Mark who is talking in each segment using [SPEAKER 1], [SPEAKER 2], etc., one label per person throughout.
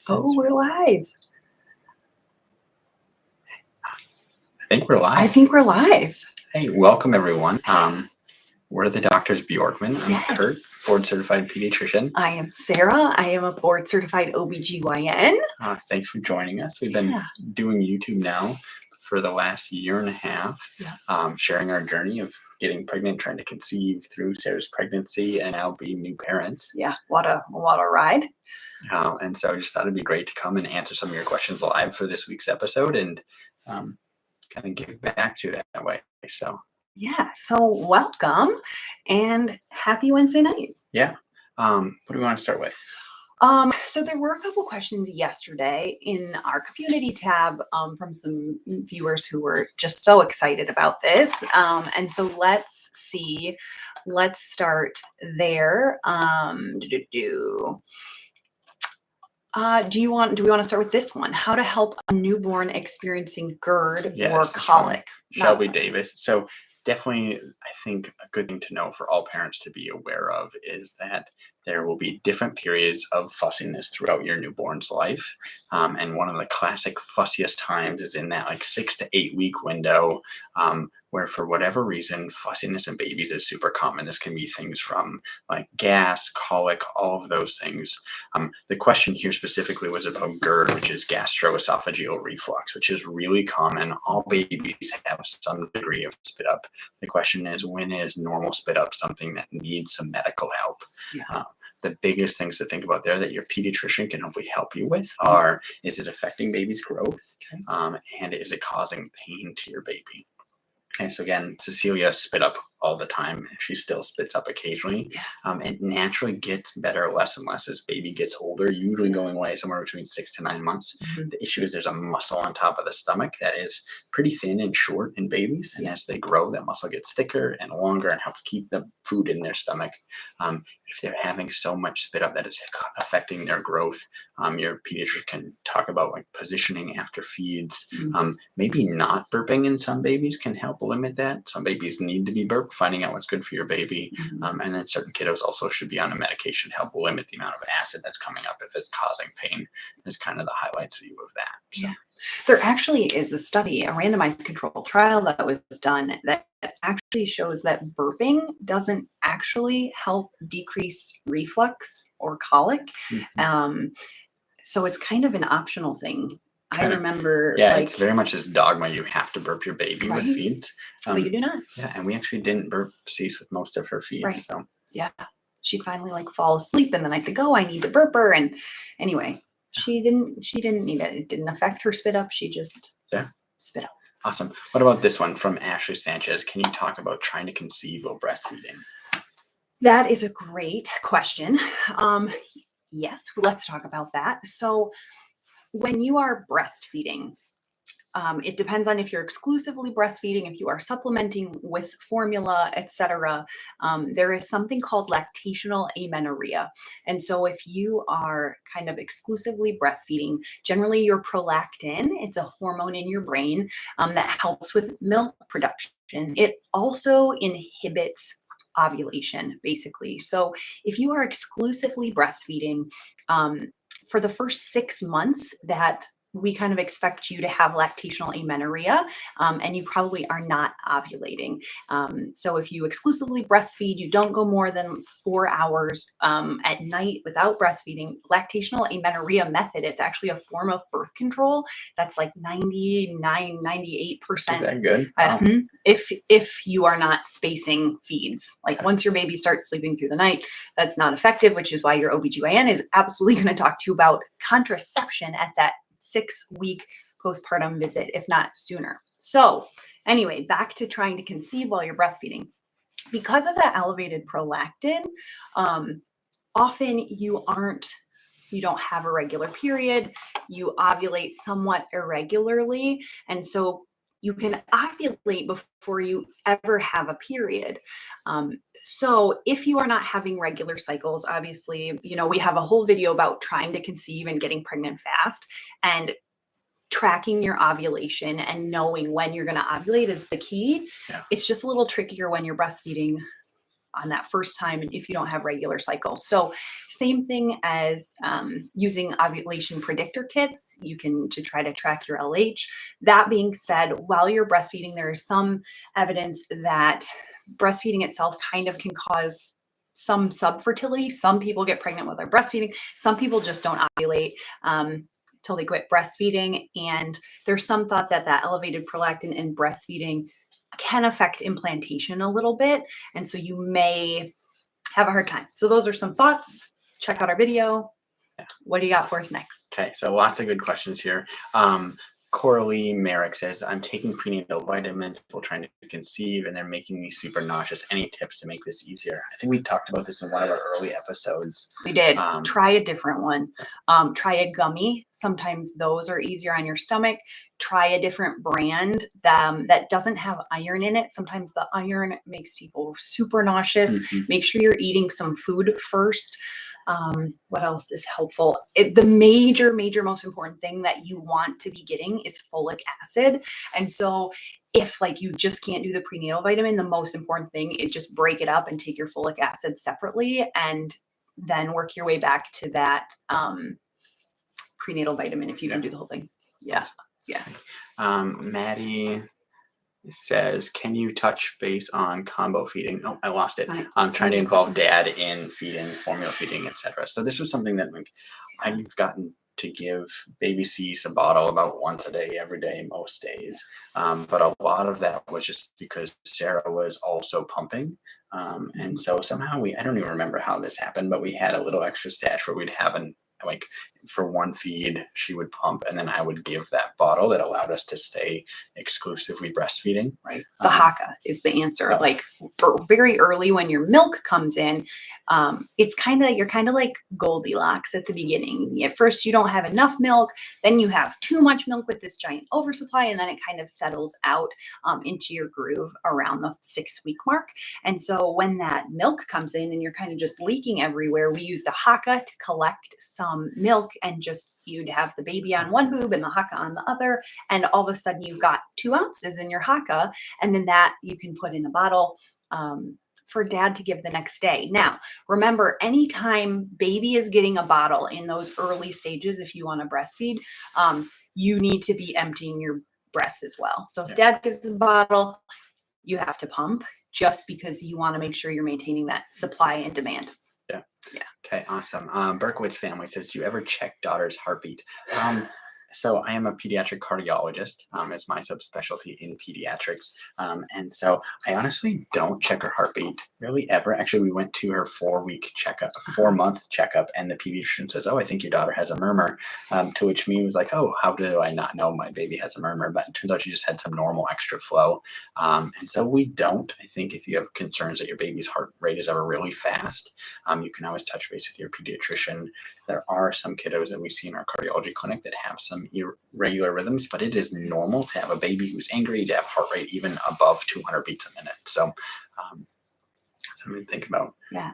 [SPEAKER 1] Oh, we're live.
[SPEAKER 2] I think we're live.
[SPEAKER 1] I think we're live.
[SPEAKER 2] Hey, welcome everyone. We're the Doctors Bjorkman. I'm
[SPEAKER 1] Yes.
[SPEAKER 2] Kurt, board certified pediatrician.
[SPEAKER 1] I am Sarah. I am a board certified OB/GYN.
[SPEAKER 2] Thanks for joining us. We've been doing YouTube now for the last year and a half, sharing our journey of getting pregnant, trying to conceive through Sarah's pregnancy, and now being new parents.
[SPEAKER 1] Yeah, what a ride.
[SPEAKER 2] And so I just thought it'd be great to come and answer some of your questions live for this week's episode and kind of give back to you that way. So
[SPEAKER 1] welcome and happy Wednesday night.
[SPEAKER 2] Yeah. What do we want to start with?
[SPEAKER 1] So there were a couple questions yesterday in our community tab from some viewers who were just so excited about this. And so let's see. Let's start there. Do we want to start with this one? How to help a newborn experiencing GERD or colic?
[SPEAKER 2] Shelby Davis. So definitely, I think a good thing to know for all parents to be aware of is that there will be different periods of fussiness throughout your newborn's life. And one of the classic fussiest times is in that 6 to 8 week window, where for whatever reason, fussiness in babies is super common. This can be things from gas, colic, all of those things. The question here specifically was about GERD, which is gastroesophageal reflux, which is really common. All babies have some degree of spit up. The question is, when is normal spit up something that needs some medical help? The biggest things to think about there that your pediatrician can hopefully help you with are, is it affecting baby's growth? And is it causing pain to your baby? Okay, so again, Cecilia spit up all the time. She still spits up occasionally. It naturally gets better less and less as baby gets older, usually going away somewhere between 6 to 9 months. The issue is there's a muscle on top of the stomach that is pretty thin and short in babies. And as they grow, that muscle gets thicker and longer and helps keep the food in their stomach. If they're having so much spit up that it's affecting their growth, your pediatrician can talk about positioning after feeds. Maybe not burping in some babies can help limit that. Some babies need to be burped, finding out what's good for your baby. And then certain kiddos also should be on a medication to help limit the amount of acid that's coming up if it's causing pain. Is kind of the highlights view of that. So.
[SPEAKER 1] There actually is a study, a randomized controlled trial that was done that actually shows that burping doesn't actually help decrease reflux or colic. So it's kind of an optional thing. I remember.
[SPEAKER 2] It's very much this dogma. You have to burp your baby with feeds.
[SPEAKER 1] But you do not.
[SPEAKER 2] Yeah, and we actually didn't burp Cease with most of her feeds.
[SPEAKER 1] Right.
[SPEAKER 2] So
[SPEAKER 1] she'd finally fall asleep, and then I think, I need to burp her. And anyway, she didn't need it. It didn't affect her spit up. She just spit up.
[SPEAKER 2] Awesome. What about this one from Ashley Sanchez? Can you talk about trying to conceive while breastfeeding?
[SPEAKER 1] That is a great question. Yes, let's talk about that. So when you are breastfeeding, it depends on if you're exclusively breastfeeding, if you are supplementing with formula, etc. There is something called lactational amenorrhea. And so if you are kind of exclusively breastfeeding, generally your prolactin, it's a hormone in your brain that helps with milk production. It also inhibits ovulation, basically. So if you are exclusively breastfeeding, for the first 6 months that we kind of expect you to have lactational amenorrhea, and you probably are not ovulating. So if you exclusively breastfeed, you don't go more than 4 hours at night without breastfeeding. Lactational amenorrhea method is actually a form of birth control that's 99, 98%.
[SPEAKER 2] Is that good?
[SPEAKER 1] If you are not spacing feeds. Once your baby starts sleeping through the night, that's not effective, which is why your OB/GYN is absolutely going to talk to you about contraception at that 6-week postpartum visit, if not sooner. So anyway, back to trying to conceive while you're breastfeeding. Because of that elevated prolactin, often you don't have a regular period, you ovulate somewhat irregularly, and so you can ovulate before you ever have a period. So if you are not having regular cycles, obviously, we have a whole video about trying to conceive and getting pregnant fast, and tracking your ovulation and knowing when you're going to ovulate is the key. It's just a little trickier when you're breastfeeding on that first time and if you don't have regular cycles. So same thing as using ovulation predictor kits, you can to try to track your LH. That being said, while you're breastfeeding, there is some evidence that breastfeeding itself kind of can cause some subfertility. Some people get pregnant while they're breastfeeding. Some people just don't ovulate till they quit breastfeeding. And there's some thought that that elevated prolactin in breastfeeding can affect implantation a little bit. And so you may have a hard time. So those are some thoughts. Check out our video. What do you got for us next?
[SPEAKER 2] Okay, so lots of good questions here. Coralie Merrick says, I'm taking prenatal vitamins while trying to conceive, and they're making me super nauseous. Any tips to make this easier? I think we talked about this in one of our early episodes.
[SPEAKER 1] We did. Try a different one. Try a gummy. Sometimes those are easier on your stomach. Try a different brand that doesn't have iron in it. Sometimes the iron makes people super nauseous. Make sure you're eating some food first. What else is helpful? The major, most important thing that you want to be getting is folic acid. And so if like you just can't do the prenatal vitamin, the most important thing is just break it up and take your folic acid separately and then work your way back to that prenatal vitamin if you don't do the whole thing. Yeah.
[SPEAKER 2] Maddie says, can you touch base on combo feeding? Oh, I lost it. I'm trying to involve dad in feeding, formula feeding, etc. So this was something that like I've gotten to give baby C a bottle about once a day, every day, most days. But a lot of that was just because Sarah was also pumping. And so somehow I don't even remember how this happened, but we had a little extra stash where we'd have like for one feed, she would pump, and then I would give that bottle that allowed us to stay exclusively breastfeeding.
[SPEAKER 1] Right. The Haka is the answer. Like very early when your milk comes in, you're kind of like Goldilocks at the beginning. At first, you don't have enough milk. Then you have too much milk with this giant oversupply, and then it kind of settles out into your groove around the 6-week mark. And so when that milk comes in and you're kind of just leaking everywhere, we use the Haka to collect some milk, and just you'd have the baby on one boob and the Haka on the other, and all of a sudden you've got 2 ounces in your Haka, and then that you can put in a bottle for dad to give the next day. Now, remember, anytime baby is getting a bottle in those early stages, if you want to breastfeed, you need to be emptying your breasts as well. So if dad gives a bottle, you have to pump just because you want to make sure you're maintaining that supply and demand.
[SPEAKER 2] Yeah. Okay, awesome. Berkowitz family says, do you ever check daughter's heartbeat? So I am a pediatric cardiologist. It's my subspecialty in pediatrics. And so I honestly don't check her heartbeat really ever. Actually, we went to her 4-month checkup, and the pediatrician says, oh, I think your daughter has a murmur. To which me was like, oh, how do I not know my baby has a murmur? But it turns out she just had some normal extra flow. And so we don't. I think if you have concerns that your baby's heart rate is ever really fast, you can always touch base with your pediatrician. There are some kiddos that we see in our cardiology clinic that have some irregular rhythms, but it is normal to have a baby who's angry to have heart rate even above 200 beats a minute. So something to think about.
[SPEAKER 1] Yeah.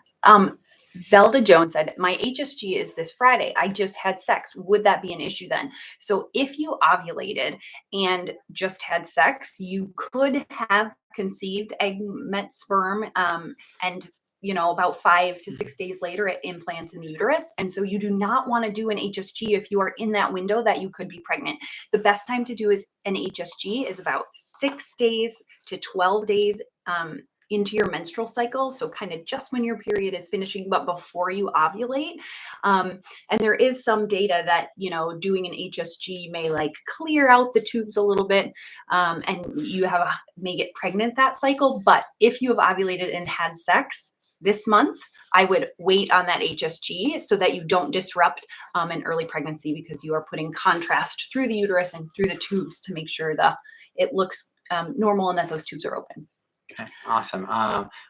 [SPEAKER 1] Zelda Jones said, my HSG is this Friday. I just had sex. Would that be an issue then? So if you ovulated and just had sex, you could have conceived egg met sperm, and about 5 to 6 days later, it implants in the uterus. And so you do not want to do an HSG if you are in that window that you could be pregnant. The best time to do is an HSG is about 6 days to 12 days into your menstrual cycle. So kind of just when your period is finishing, but before you ovulate. And there is some data that, doing an HSG may like clear out the tubes a little bit, and you may get pregnant that cycle. But if you have ovulated and had sex this month, I would wait on that HSG so that you don't disrupt an early pregnancy, because you are putting contrast through the uterus and through the tubes to make sure that it looks normal and that those tubes are open.
[SPEAKER 2] Okay, awesome.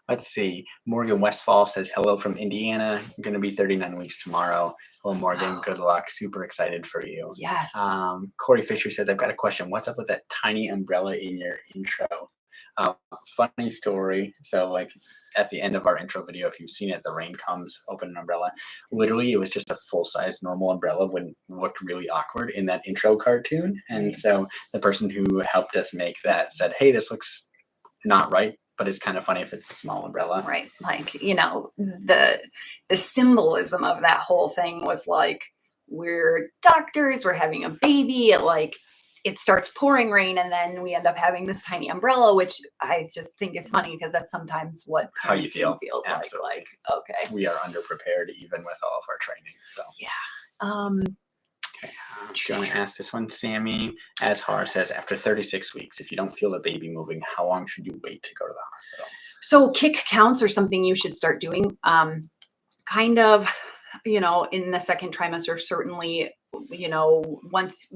[SPEAKER 2] Let's see. Morgan Westfall says, hello from Indiana. I'm going to be 39 weeks tomorrow. Hello, Morgan. Good luck. Super excited for you.
[SPEAKER 1] Yes.
[SPEAKER 2] Corey Fisher says, I've got a question. What's up with that tiny umbrella in your intro? Funny story. So like at the end of our intro video, if you've seen it, the rain comes, open an umbrella. Literally, it was just a full-size normal umbrella, when looked really awkward in that intro cartoon. And so the person who helped us make that said, hey, this looks not right, but it's kind of funny if it's a small umbrella.
[SPEAKER 1] Right. Like, the symbolism of that whole thing was like, we're doctors, we're having a baby, it starts pouring rain, and then we end up having this tiny umbrella, which I just think is funny because that's sometimes what
[SPEAKER 2] How you
[SPEAKER 1] parenting
[SPEAKER 2] feel.
[SPEAKER 1] feels
[SPEAKER 2] Absolutely.
[SPEAKER 1] like. Okay.
[SPEAKER 2] We are underprepared even with all of our training. So
[SPEAKER 1] Yeah.
[SPEAKER 2] okay. Do you want to ask this one? Sammy Azhar says, after 36 weeks, if you don't feel the baby moving, how long should you wait to go to the hospital?
[SPEAKER 1] So kick counts are something you should start doing. Kind of, in the second trimester, certainly, once,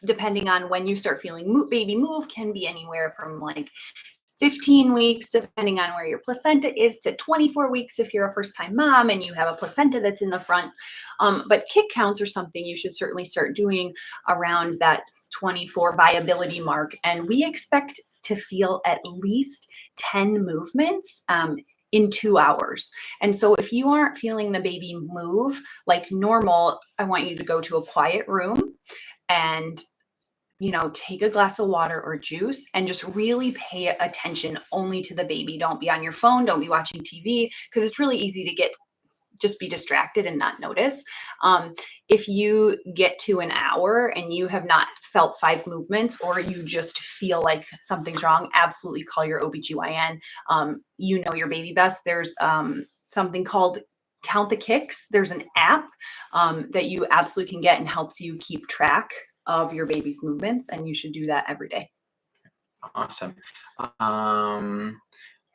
[SPEAKER 1] depending on when you start feeling baby move, can be anywhere from like 15 weeks, depending on where your placenta is, to 24 weeks if you're a first-time mom and you have a placenta that's in the front. But kick counts are something you should certainly start doing around that 24 viability mark. And we expect to feel at least 10 movements in 2 hours. And so if you aren't feeling the baby move like normal, I want you to go to a quiet room and take a glass of water or juice and just really pay attention only to the baby. Don't be on your phone. Don't be watching TV, because it's really easy to just be distracted and not notice. If you get to an hour and you have not felt 5 movements, or you just feel like something's wrong, absolutely call your OBGYN. You know your baby best. There's something called Count the Kicks. There's an app that you absolutely can get and helps you keep track of your baby's movements, and you should do that every day.
[SPEAKER 2] Awesome.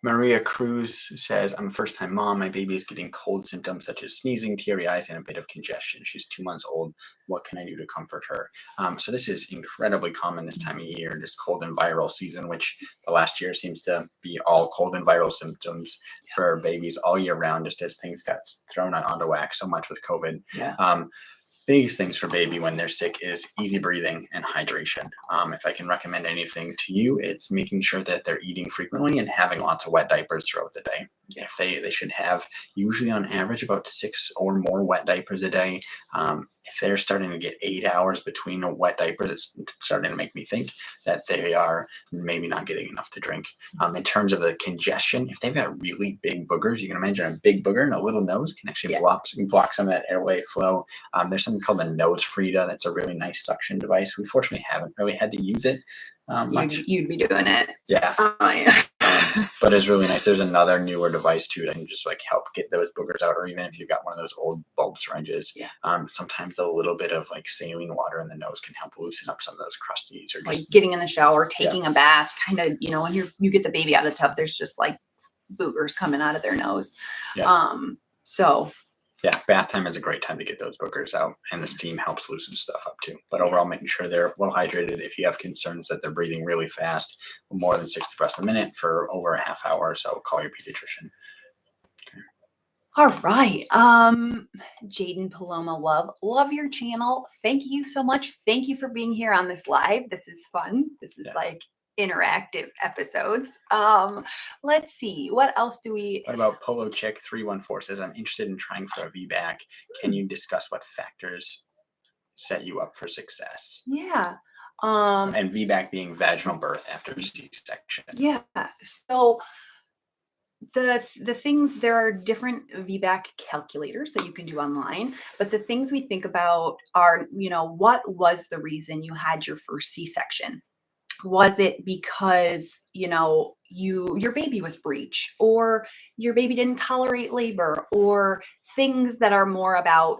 [SPEAKER 2] Maria Cruz says, I'm a first-time mom. My baby is getting cold symptoms such as sneezing, teary eyes, and a bit of congestion. She's 2 months old. What can I do to comfort her? So this is incredibly common this time of year, this cold and viral season, which the last year seems to be all cold and viral symptoms for babies all year round, just as things got thrown onto whack so much with COVID. Biggest things for baby when they're sick is easy breathing and hydration. If I can recommend anything to you, it's making sure that they're eating frequently and having lots of wet diapers throughout the day. If they should have usually on average about 6 or more wet diapers a day. If they're starting to get 8 hours between wet diapers, it's starting to make me think that they are maybe not getting enough to drink. In terms of the congestion, if they've got really big boogers, you can imagine a big booger and a little nose can actually block some of that airway flow. There's something called the Nose Frida. That's a really nice suction device. We fortunately haven't really had to use it much.
[SPEAKER 1] You'd be doing it.
[SPEAKER 2] Yeah. But it's really nice. There's another newer device too that can just help get those boogers out, or even if you've got one of those old bulb syringes. Sometimes a little bit of saline water in the nose can help loosen up some of those crusties, or just
[SPEAKER 1] getting in the shower, taking a bath, kind of, when you get the baby out of the tub, there's just boogers coming out of their nose.
[SPEAKER 2] Bath time is a great time to get those boogers out, and the steam helps loosen stuff up too. But overall, making sure they're well hydrated. If you have concerns that they're breathing really fast, more than 60 breaths a minute for over a half hour or so, call your pediatrician. Okay.
[SPEAKER 1] All right. Jaden Paloma, love your channel. Thank you so much. Thank you for being here on this live. This is fun. This is interactive episodes. Let's see, what else do we...
[SPEAKER 2] What about Polo Chick 314 says, I'm interested in trying for a VBAC. Can you discuss what factors set you up for success? And VBAC being vaginal birth after C-section.
[SPEAKER 1] So the things, there are different VBAC calculators that you can do online, but the things we think about are, what was the reason you had your first C-section? Was it because, your baby was breech, or your baby didn't tolerate labor, or things that are more about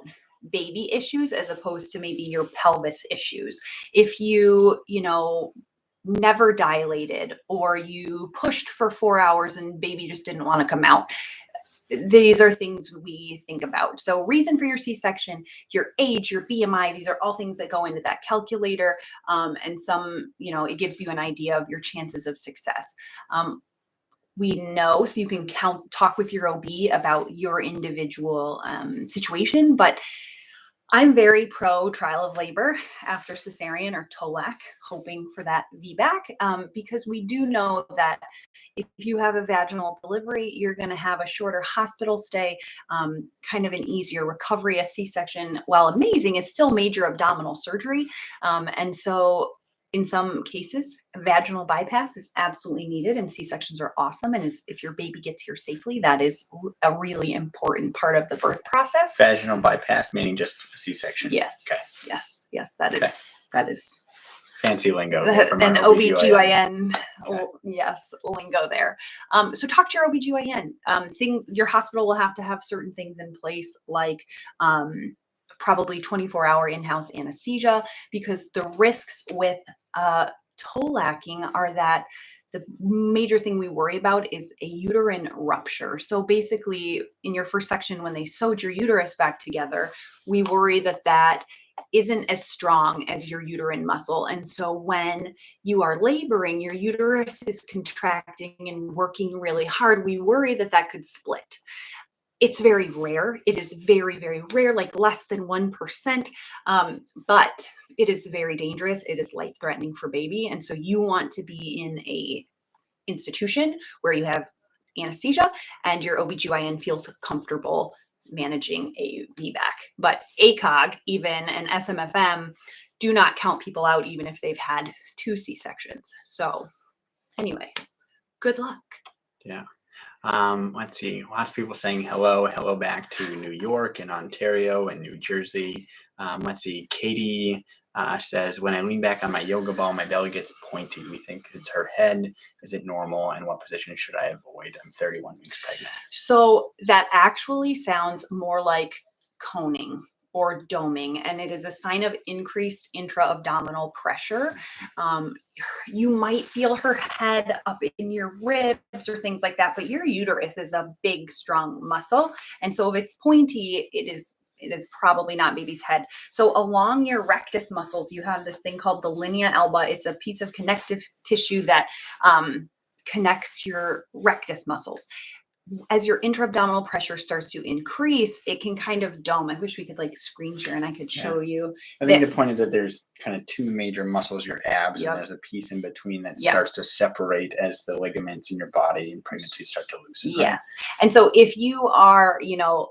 [SPEAKER 1] baby issues as opposed to maybe your pelvis issues? If you, never dilated, or you pushed for 4 hours and baby just didn't want to come out. These are things we think about. So reason for your C-section, your age, your BMI, these are all things that go into that calculator. And some, it gives you an idea of your chances of success. We know, so you can talk with your OB about your individual situation, but I'm very pro trial of labor after cesarean or TOLAC, hoping for that VBAC, because we do know that if you have a vaginal delivery, you're going to have a shorter hospital stay, kind of an easier recovery. A C-section, while amazing, is still major abdominal surgery. And so In some cases, vaginal bypass is absolutely needed, and C-sections are awesome. And if your baby gets here safely, that is a really important part of the birth process.
[SPEAKER 2] Vaginal bypass, meaning just a C-section.
[SPEAKER 1] Yes.
[SPEAKER 2] Okay.
[SPEAKER 1] Yes. That is
[SPEAKER 2] fancy lingo here from
[SPEAKER 1] an
[SPEAKER 2] our OBGYN.
[SPEAKER 1] Okay. Yes, lingo there. So talk to your OBGYN. Your hospital will have to have certain things in place, like probably 24-hour in-house anesthesia, because the risks with toe lacking are that the major thing we worry about is a uterine rupture. So basically, in your first section, when they sewed your uterus back together, we worry that isn't as strong as your uterine muscle. And so when you are laboring, your uterus is contracting and working really hard. We worry that could split. It's very rare. It is very, very rare, like less than 1%. But it is very dangerous. It is life-threatening for baby. And so you want to be in a institution where you have anesthesia and your OBGYN feels comfortable managing a VBAC. But ACOG, even, and SMFM do not count people out even if they've had 2 C-sections. So anyway, good luck.
[SPEAKER 2] Yeah. Let's see. Lots of people saying hello back to New York and Ontario and New Jersey. Let's see. Katie says, when I lean back on my yoga ball, my belly gets pointy. We think it's her head. Is it normal? And what position should I avoid? I'm 31 weeks pregnant.
[SPEAKER 1] So that actually sounds more like coning or doming, and it is a sign of increased intra-abdominal pressure. You might feel her head up in your ribs or things like that, but your uterus is a big, strong muscle. And so if it's pointy, it is probably not baby's head. So along your rectus muscles, you have this thing called the linea alba. It's a piece of connective tissue that connects your rectus muscles. As your intra-abdominal pressure starts to increase, it can kind of dome. I wish we could like screen share and I could show you.
[SPEAKER 2] I think the point is that there's kind of 2 major muscles, your abs, and there's a piece in between that starts to separate as the ligaments in your body in pregnancy start to loosen. Right?
[SPEAKER 1] Yes. And so if you are,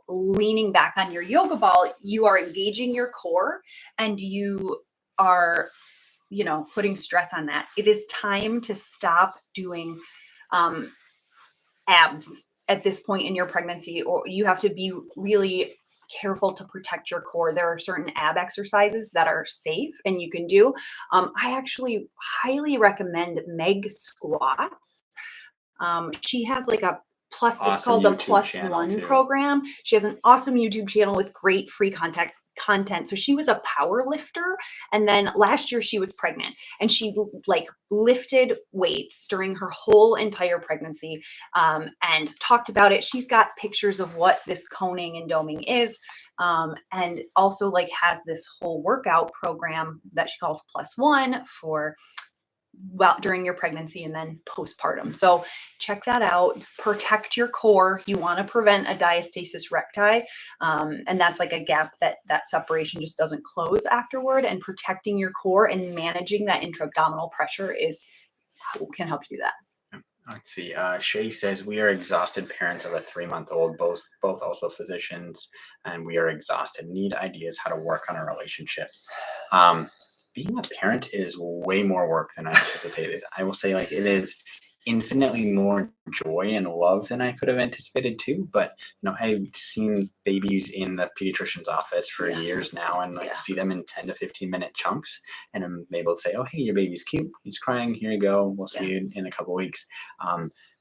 [SPEAKER 1] leaning back on your yoga ball, you are engaging your core and you are, putting stress on that. It is time to stop doing abs at this point in your pregnancy, or you have to be really careful to protect your core. There are certain ab exercises that are safe and you can do. I actually highly recommend Meg squats. She has like a plus,
[SPEAKER 2] awesome,
[SPEAKER 1] it's called the
[SPEAKER 2] YouTube
[SPEAKER 1] +1 program. She has an awesome YouTube channel with great free content. So she was a power lifter, and then last year she was pregnant and she like lifted weights during her whole entire pregnancy, and talked about it. She's got pictures of what this coning and doming is, and also like has this whole workout program that she calls +1 for during your pregnancy and then postpartum. So check that out. Protect your core. You want to prevent a diastasis recti, and that's like a gap that separation just doesn't close afterward. And protecting your core and managing that intra-abdominal pressure can help you do that.
[SPEAKER 2] Let's see. Shay says, we are exhausted parents of a 3-month-old, both also physicians, and we are exhausted. Need ideas how to work on a relationship. Being a parent is way more work than I anticipated. I will say, like, it is infinitely more joy and love than I could have anticipated too. But I've seen babies in the pediatrician's office for years now, and see them in 10 to 15-minute chunks, and I'm able to say, oh, hey, your baby's cute, he's crying, here you go, we'll see you in a couple weeks.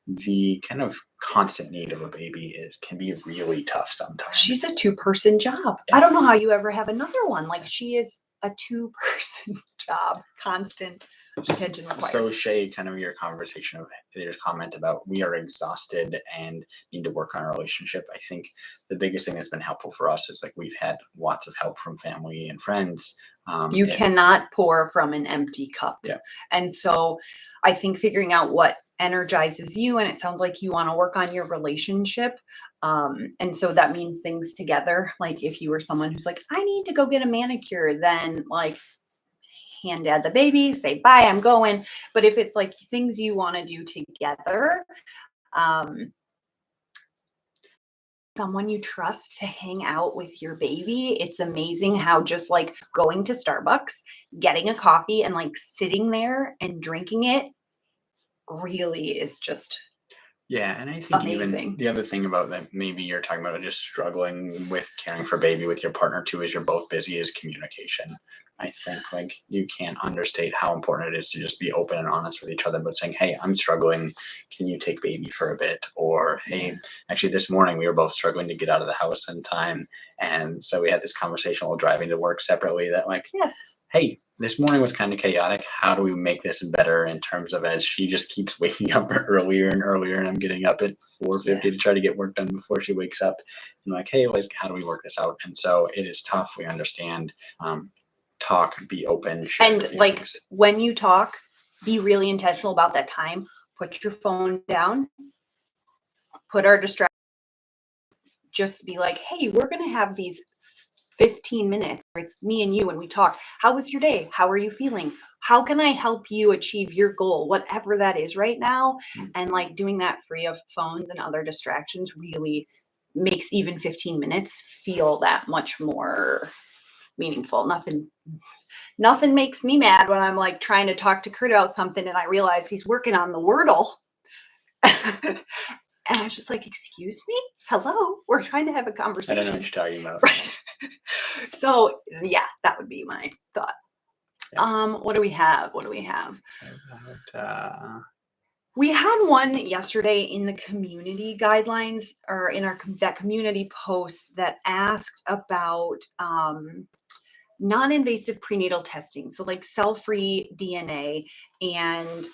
[SPEAKER 2] The kind of constant need of a baby can be really tough sometimes.
[SPEAKER 1] She's a 2-person job. I don't know how you ever have another one. Like, she is a 2-person job, constant attention required.
[SPEAKER 2] So Shay, kind of your comment about we are exhausted and need to work on our relationship. I think the biggest thing that's been helpful for us is like we've had lots of help from family and friends.
[SPEAKER 1] You cannot pour from an empty cup.
[SPEAKER 2] Yeah.
[SPEAKER 1] And so I think figuring out what energizes you, and it sounds like you want to work on your relationship. And so that means things together. Like if you were someone who's like, I need to go get a manicure, then like hand dad the baby, say, bye, I'm going. But if it's like things you want to do together, someone you trust to hang out with your baby. It's amazing how just like going to Starbucks, getting a coffee and like sitting there and drinking it really is just
[SPEAKER 2] Yeah, and I think even
[SPEAKER 1] amazing.
[SPEAKER 2] the other thing about that maybe you're talking about just struggling with caring for baby with your partner too is you're both busy is communication. I think like you can't understate how important it is to just be open and honest with each other, but saying, "Hey, I'm struggling. Can you take baby for a bit?" Or, "Hey, actually, this morning we were both struggling to get out of the house in time, and so we had this conversation while driving to work separately. That like,
[SPEAKER 1] Yes.
[SPEAKER 2] hey, this morning was kind of chaotic. How do we make this better in terms of as she just keeps waking up earlier and earlier, and I'm getting up at 4:50 to try to get work done before she wakes up. And like, hey, Liz, how do we work this out?" And so it is tough. We understand. Talk, be open, share the
[SPEAKER 1] And like
[SPEAKER 2] feelings.
[SPEAKER 1] when you talk, be really intentional about that time. Put your phone down, put our distraction, just be like, hey, we're going to have these 15 minutes where it's me and you and we talk. How was your day? How are you feeling? How can I help you achieve your goal, whatever that is right now? And like doing that free of phones and other distractions really makes even 15 minutes feel that much more meaningful. Nothing makes me mad when I'm like trying to talk to Kurt about something and I realize he's working on the Wordle. And I was just like, excuse me? Hello? We're trying to have a
[SPEAKER 2] I
[SPEAKER 1] conversation.
[SPEAKER 2] don't know what you're talking about.
[SPEAKER 1] Right. So yeah, that would be my thought.
[SPEAKER 2] Yeah.
[SPEAKER 1] What do we have?
[SPEAKER 2] About,
[SPEAKER 1] We had one yesterday in the community guidelines or in that community post that asked about non-invasive prenatal testing. So like cell-free DNA. And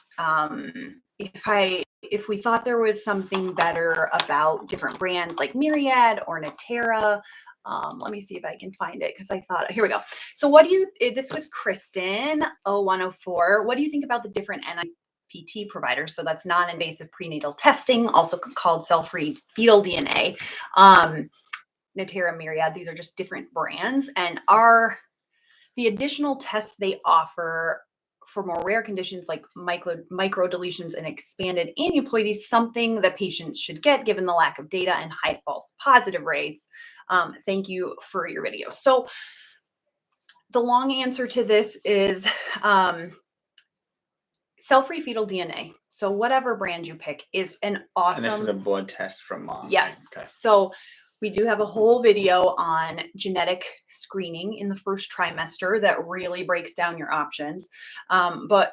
[SPEAKER 1] if we thought there was something better about different brands like Myriad or Natera. Let me see if I can find it because I thought, here we go. So this was Kristen 0104. What do you think about the different NIPT providers? So that's non-invasive prenatal testing, also called cell-free fetal DNA. Natera, Myriad, these are just different brands and the additional tests they offer for more rare conditions like micro deletions and expanded aneuploidy is something that patients should get given the lack of data and high false positive rates. Thank you for your video. So the long answer to this is cell-free fetal DNA. So whatever brand you pick is an awesome.
[SPEAKER 2] and this is a blood test from mom.
[SPEAKER 1] Yes.
[SPEAKER 2] Okay.
[SPEAKER 1] So we do have a whole video on genetic screening in the first trimester that really breaks down your options. But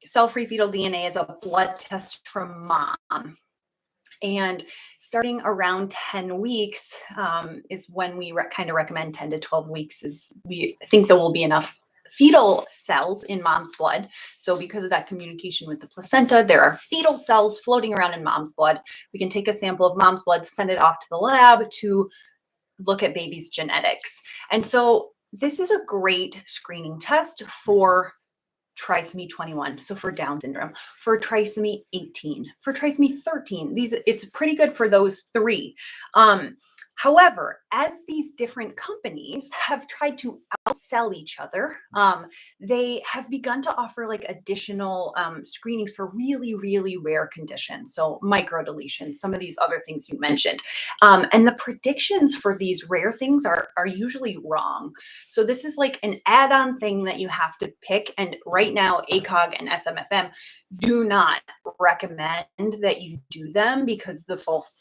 [SPEAKER 1] cell-free fetal DNA is a blood test from mom. And starting around 10 weeks is when we kind of recommend 10 to 12 weeks is we think there will be enough fetal cells in mom's blood. So because of that communication with the placenta, there are fetal cells floating around in mom's blood. We can take a sample of mom's blood, send it off to the lab to look at baby's genetics. And so this is a great screening test for trisomy 21, so for Down syndrome, for trisomy 18, for trisomy 13. It's pretty good for those three. However, as these different companies have tried to outsell each other, they have begun to offer like additional screenings for really, really rare conditions. So microdeletions, some of these other things you mentioned. And the predictions for these rare things are usually wrong. So this is like an add-on thing that you have to pick. And right now, ACOG and SMFM do not recommend that you do them because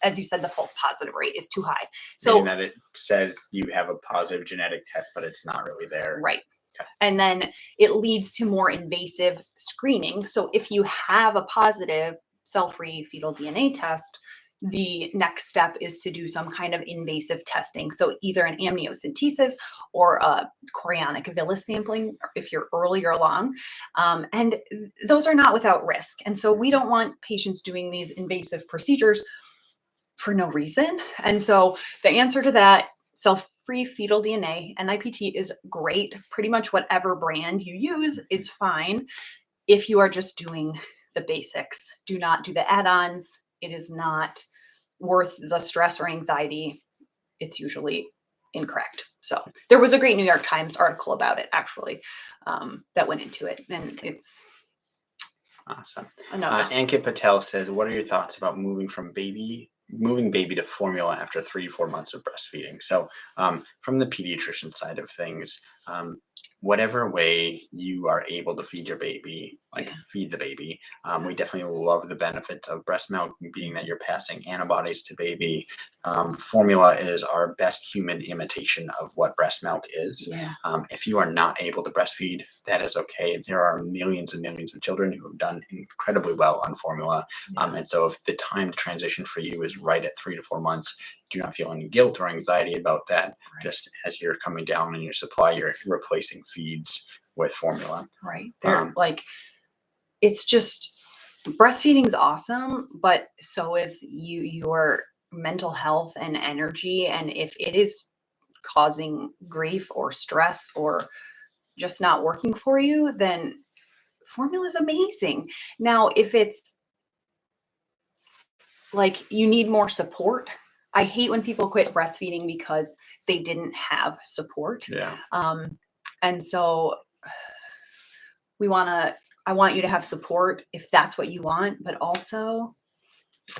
[SPEAKER 1] as you said, the false positive rate is too high. So
[SPEAKER 2] meaning that it says you have a positive genetic test, but it's not really there.
[SPEAKER 1] Right.
[SPEAKER 2] Okay.
[SPEAKER 1] And then it leads to more invasive screening. So if you have a positive cell-free fetal DNA test, the next step is to do some kind of invasive testing. So either an amniocentesis or a chorionic villus sampling if you're earlier along. And those are not without risk. And so we don't want patients doing these invasive procedures for no reason. And so the answer to that, cell-free fetal DNA, NIPT is great. Pretty much whatever brand you use is fine if you are just doing the basics. Do not do the add-ons. It is not worth the stress or anxiety. It's usually incorrect. So there was a great New York Times article about it, actually, that went into it. And it's
[SPEAKER 2] awesome.
[SPEAKER 1] another.
[SPEAKER 2] Ankit Patel says, what are your thoughts about moving from baby moving baby to formula after 3 to 4 months of breastfeeding. So from the pediatrician side of things, whatever way you are able to feed your baby, like feed the baby. We definitely love the benefits of breast milk, being that you're passing antibodies to baby. Formula is our best human imitation of what breast milk is. If you are not able to breastfeed, that is okay. There are millions and millions of children who have done incredibly well on formula. And so if the time to transition for you is right at 3 to 4 months, do not feel any guilt or anxiety about that. Just as you're coming down in your supply, you're replacing feeds with formula.
[SPEAKER 1] They're it's just, breastfeeding is awesome, but so is your mental health and energy. And if it is causing grief or stress or just not working for you, then formula is amazing. Now, if it's like you need more support, I hate when people quit breastfeeding because they didn't have support. And so I want you to have support if that's what you want, but also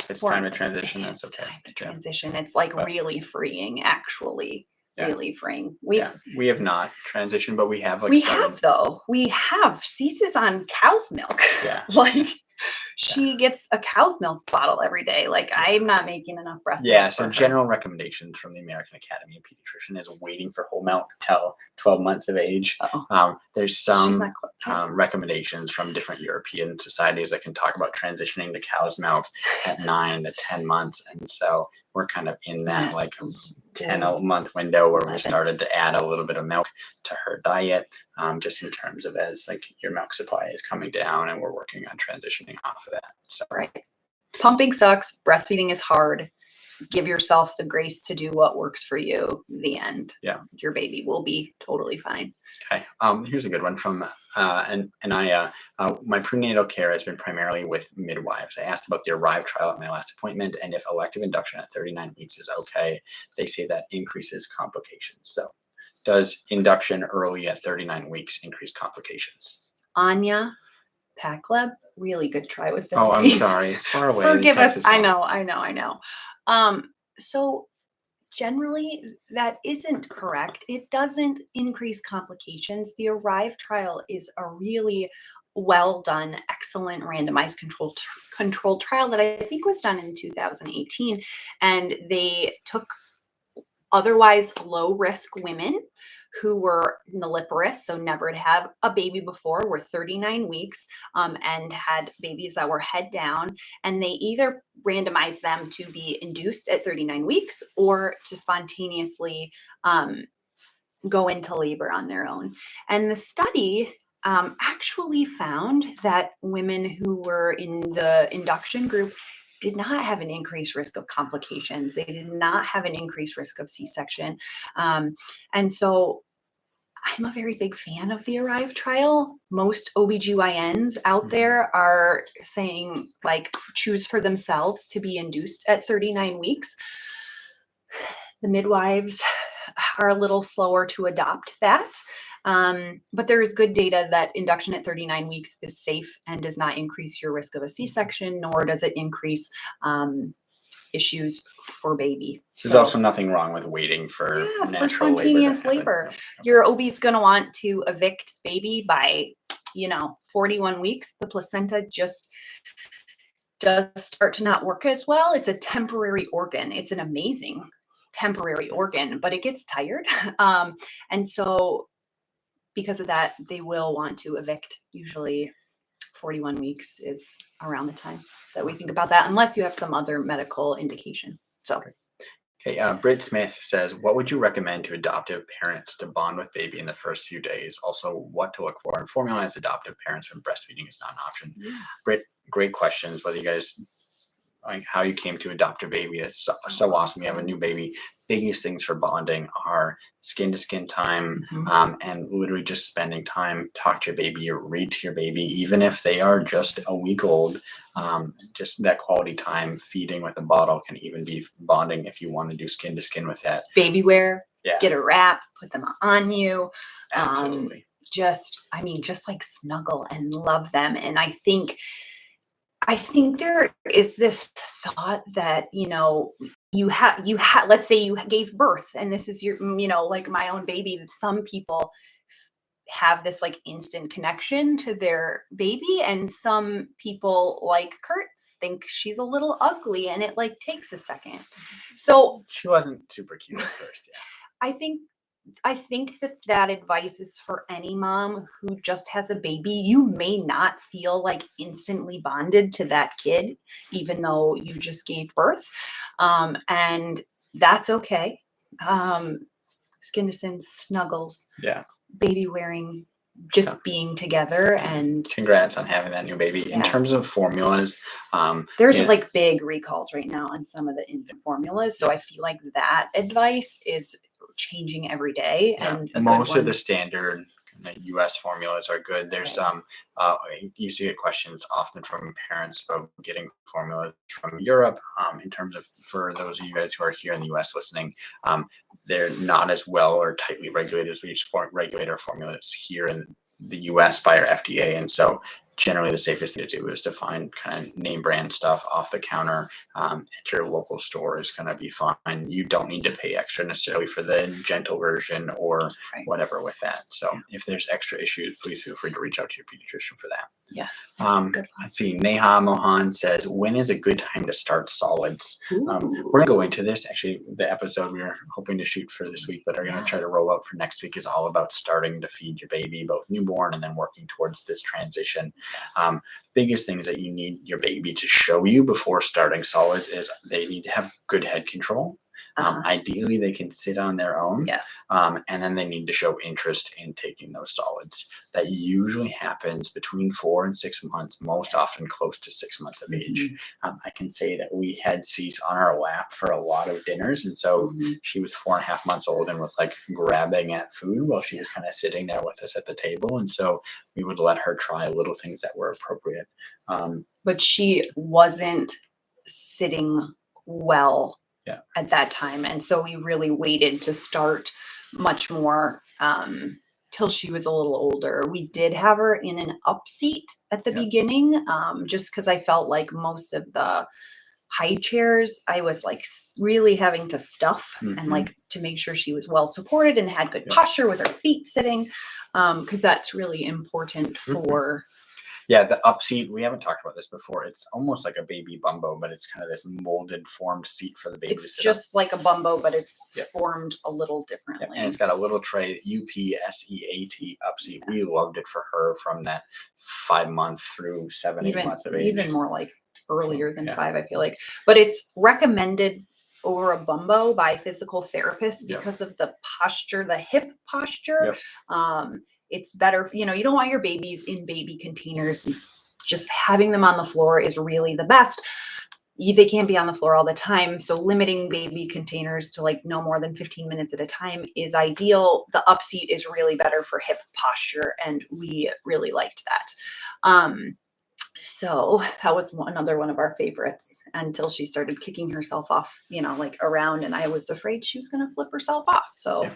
[SPEAKER 2] it's time to transition. That's okay.
[SPEAKER 1] Time to transition. It's like really freeing, actually. Really freeing.
[SPEAKER 2] We have not transitioned, but we have
[SPEAKER 1] we have Cease's on cow's milk. She gets a cow's milk bottle every day. Like, I'm not making enough breast milk.
[SPEAKER 2] So general recommendations from the American Academy of Pediatrician is waiting for whole milk till 12 months of age. There's some recommendations from different European societies that can talk about transitioning to cow's milk at 9 to 10 months. And so we're kind of in that 10-month window where we started to add a little bit of milk to her diet, just in terms of as like your milk supply is coming down, and we're working on transitioning off of that. So
[SPEAKER 1] pumping sucks. Breastfeeding is hard. Give yourself the grace to do what works for you. The end. Your baby will be totally fine.
[SPEAKER 2] Okay. Here's a good one from my prenatal care has been primarily with midwives. I asked about the Arrive trial at my last appointment, and if elective induction at 39 weeks is okay. They say that increases complications. So, does induction early at 39 weeks increase complications?
[SPEAKER 1] Anya, PacLab, really good try with that.
[SPEAKER 2] Oh, I'm sorry. It's far away.
[SPEAKER 1] Forgive us. I know. So generally that isn't correct. It doesn't increase complications. The Arrive trial is a really well done, excellent randomized controlled trial that I think was done in 2018. And they took otherwise low risk women who were nulliparous, so never had a baby before, were 39 weeks and had babies that were head down. And they either randomized them to be induced at 39 weeks or to spontaneously go into labor on their own. And the study actually found that women who were in the induction group did not have an increased risk of complications. They did not have an increased risk of C-section. And so I'm a very big fan of the Arrive trial. Most OBGYNs out there are saying, like, choose for themselves to be induced at 39 weeks. The midwives are a little slower to adopt that. But there is good data that induction at 39 weeks is safe and does not increase your risk of a C-section, nor does it increase issues for baby.
[SPEAKER 2] There's also nothing wrong with waiting for natural
[SPEAKER 1] spontaneous labor. Your OB is going to want to evict baby by, 41 weeks. The placenta just does start to not work as well. It's a temporary organ. It's an amazing temporary organ, but it gets tired. And so because of that, they will want to evict. Usually 41 weeks is around the time that we think about that, unless you have some other medical indication. So,
[SPEAKER 2] okay. Britt Smith says, what would you recommend to adoptive parents to bond with baby in the first few days? Also, what to look for in formula as adoptive parents when breastfeeding is not an option? Britt, great questions. Whether you guys like how you came to adopt a baby, that's so awesome. You have a new baby. Biggest things for bonding are skin to skin time, and literally just spending time, talk to your baby, or read to your baby, even if they are just a week old. Just that quality time, feeding with a bottle can even be bonding if you want to do skin to skin with that.
[SPEAKER 1] Baby wear, get a wrap, put them on you.
[SPEAKER 2] Absolutely.
[SPEAKER 1] Just like snuggle and love them. And I think I think there is this thought that, let's say you gave birth and this is your, like my own baby, that some people have this like instant connection to their baby, and some people like Kurt's think she's a little ugly and it like takes a second. So
[SPEAKER 2] She wasn't super cute at first. Yeah.
[SPEAKER 1] I think that advice is for any mom who just has a baby. You may not feel like instantly bonded to that kid, even though you just gave birth. And that's okay. Skin to skin snuggles,
[SPEAKER 2] Yeah.
[SPEAKER 1] baby wearing, just
[SPEAKER 2] Yeah.
[SPEAKER 1] being together. And
[SPEAKER 2] Congrats on having that new baby. In
[SPEAKER 1] Yeah.
[SPEAKER 2] terms of formulas,
[SPEAKER 1] there's
[SPEAKER 2] yeah,
[SPEAKER 1] like big recalls right now on some of the infant formulas. So I feel like that advice is changing every day.
[SPEAKER 2] yeah,
[SPEAKER 1] And a good
[SPEAKER 2] most of
[SPEAKER 1] one.
[SPEAKER 2] the standard kind of US formulas are good. There's
[SPEAKER 1] Okay.
[SPEAKER 2] some, I used to get questions often from parents about getting formulas from Europe. In terms of, for those of you guys who are here in the US listening, they're not as well or tightly regulated as we use regulate our formulas here in the US by our FDA. And so generally the safest thing to do is to find kind of name brand stuff off the counter at your local store is going to be fine. You don't need to pay extra necessarily for the gentle version or
[SPEAKER 1] Right.
[SPEAKER 2] whatever with that. So if there's extra issues, please feel free to reach out to your pediatrician for that.
[SPEAKER 1] Yes.
[SPEAKER 2] Let's see. Neha Mohan says, when is a good time to start solids? We're
[SPEAKER 1] Ooh.
[SPEAKER 2] going to go into this. Actually, the episode we were hoping to shoot for this week, but are going to try to roll out for next week is all about starting to feed your baby, both newborn and then working towards this transition.
[SPEAKER 1] Yes.
[SPEAKER 2] Biggest things that you need your baby to show you before starting solids is they need to have good head control. Ideally, they can sit on their own.
[SPEAKER 1] Yes.
[SPEAKER 2] And then they need to show interest in taking those solids. That usually happens between 4 and 6 months, most often close to 6 months of age. I can say that we had Cease on our lap for a lot of dinners. And so she was 4.5 months old and was like grabbing at food while she was kind of sitting there with us at the table. And so we would let her try little things that were appropriate.
[SPEAKER 1] But she wasn't sitting well at that time. And so we really waited to start much more till she was a little older. We did have her in an up seat at the beginning, just because I felt like most of the high chairs, I was like really having to stuff and like to make sure she was well supported and had good posture with her feet sitting, because that's really important for
[SPEAKER 2] Yeah, the up seat, we haven't talked about this before. It's almost like a baby bumbo, but it's kind of this molded, formed seat for the baby to
[SPEAKER 1] it's
[SPEAKER 2] sit
[SPEAKER 1] just like a bumbo, but it's formed a little differently.
[SPEAKER 2] And it's got a little tray, UPSEAT up seat. We loved it for her from that 5 month through 7, 8 months of age.
[SPEAKER 1] Even more like earlier than 5, I feel like. But it's recommended over a bumbo by physical therapists because of the posture, the hip posture. It's better, you don't want your babies in baby containers. Just having them on the floor is really the best. They can't be on the floor all the time. So limiting baby containers to like no more than 15 minutes at a time is ideal. The up seat is really better for hip posture, and we really liked that. So that was another one of our favorites until she started kicking herself off, like around, and I was afraid she was going to flip herself off. So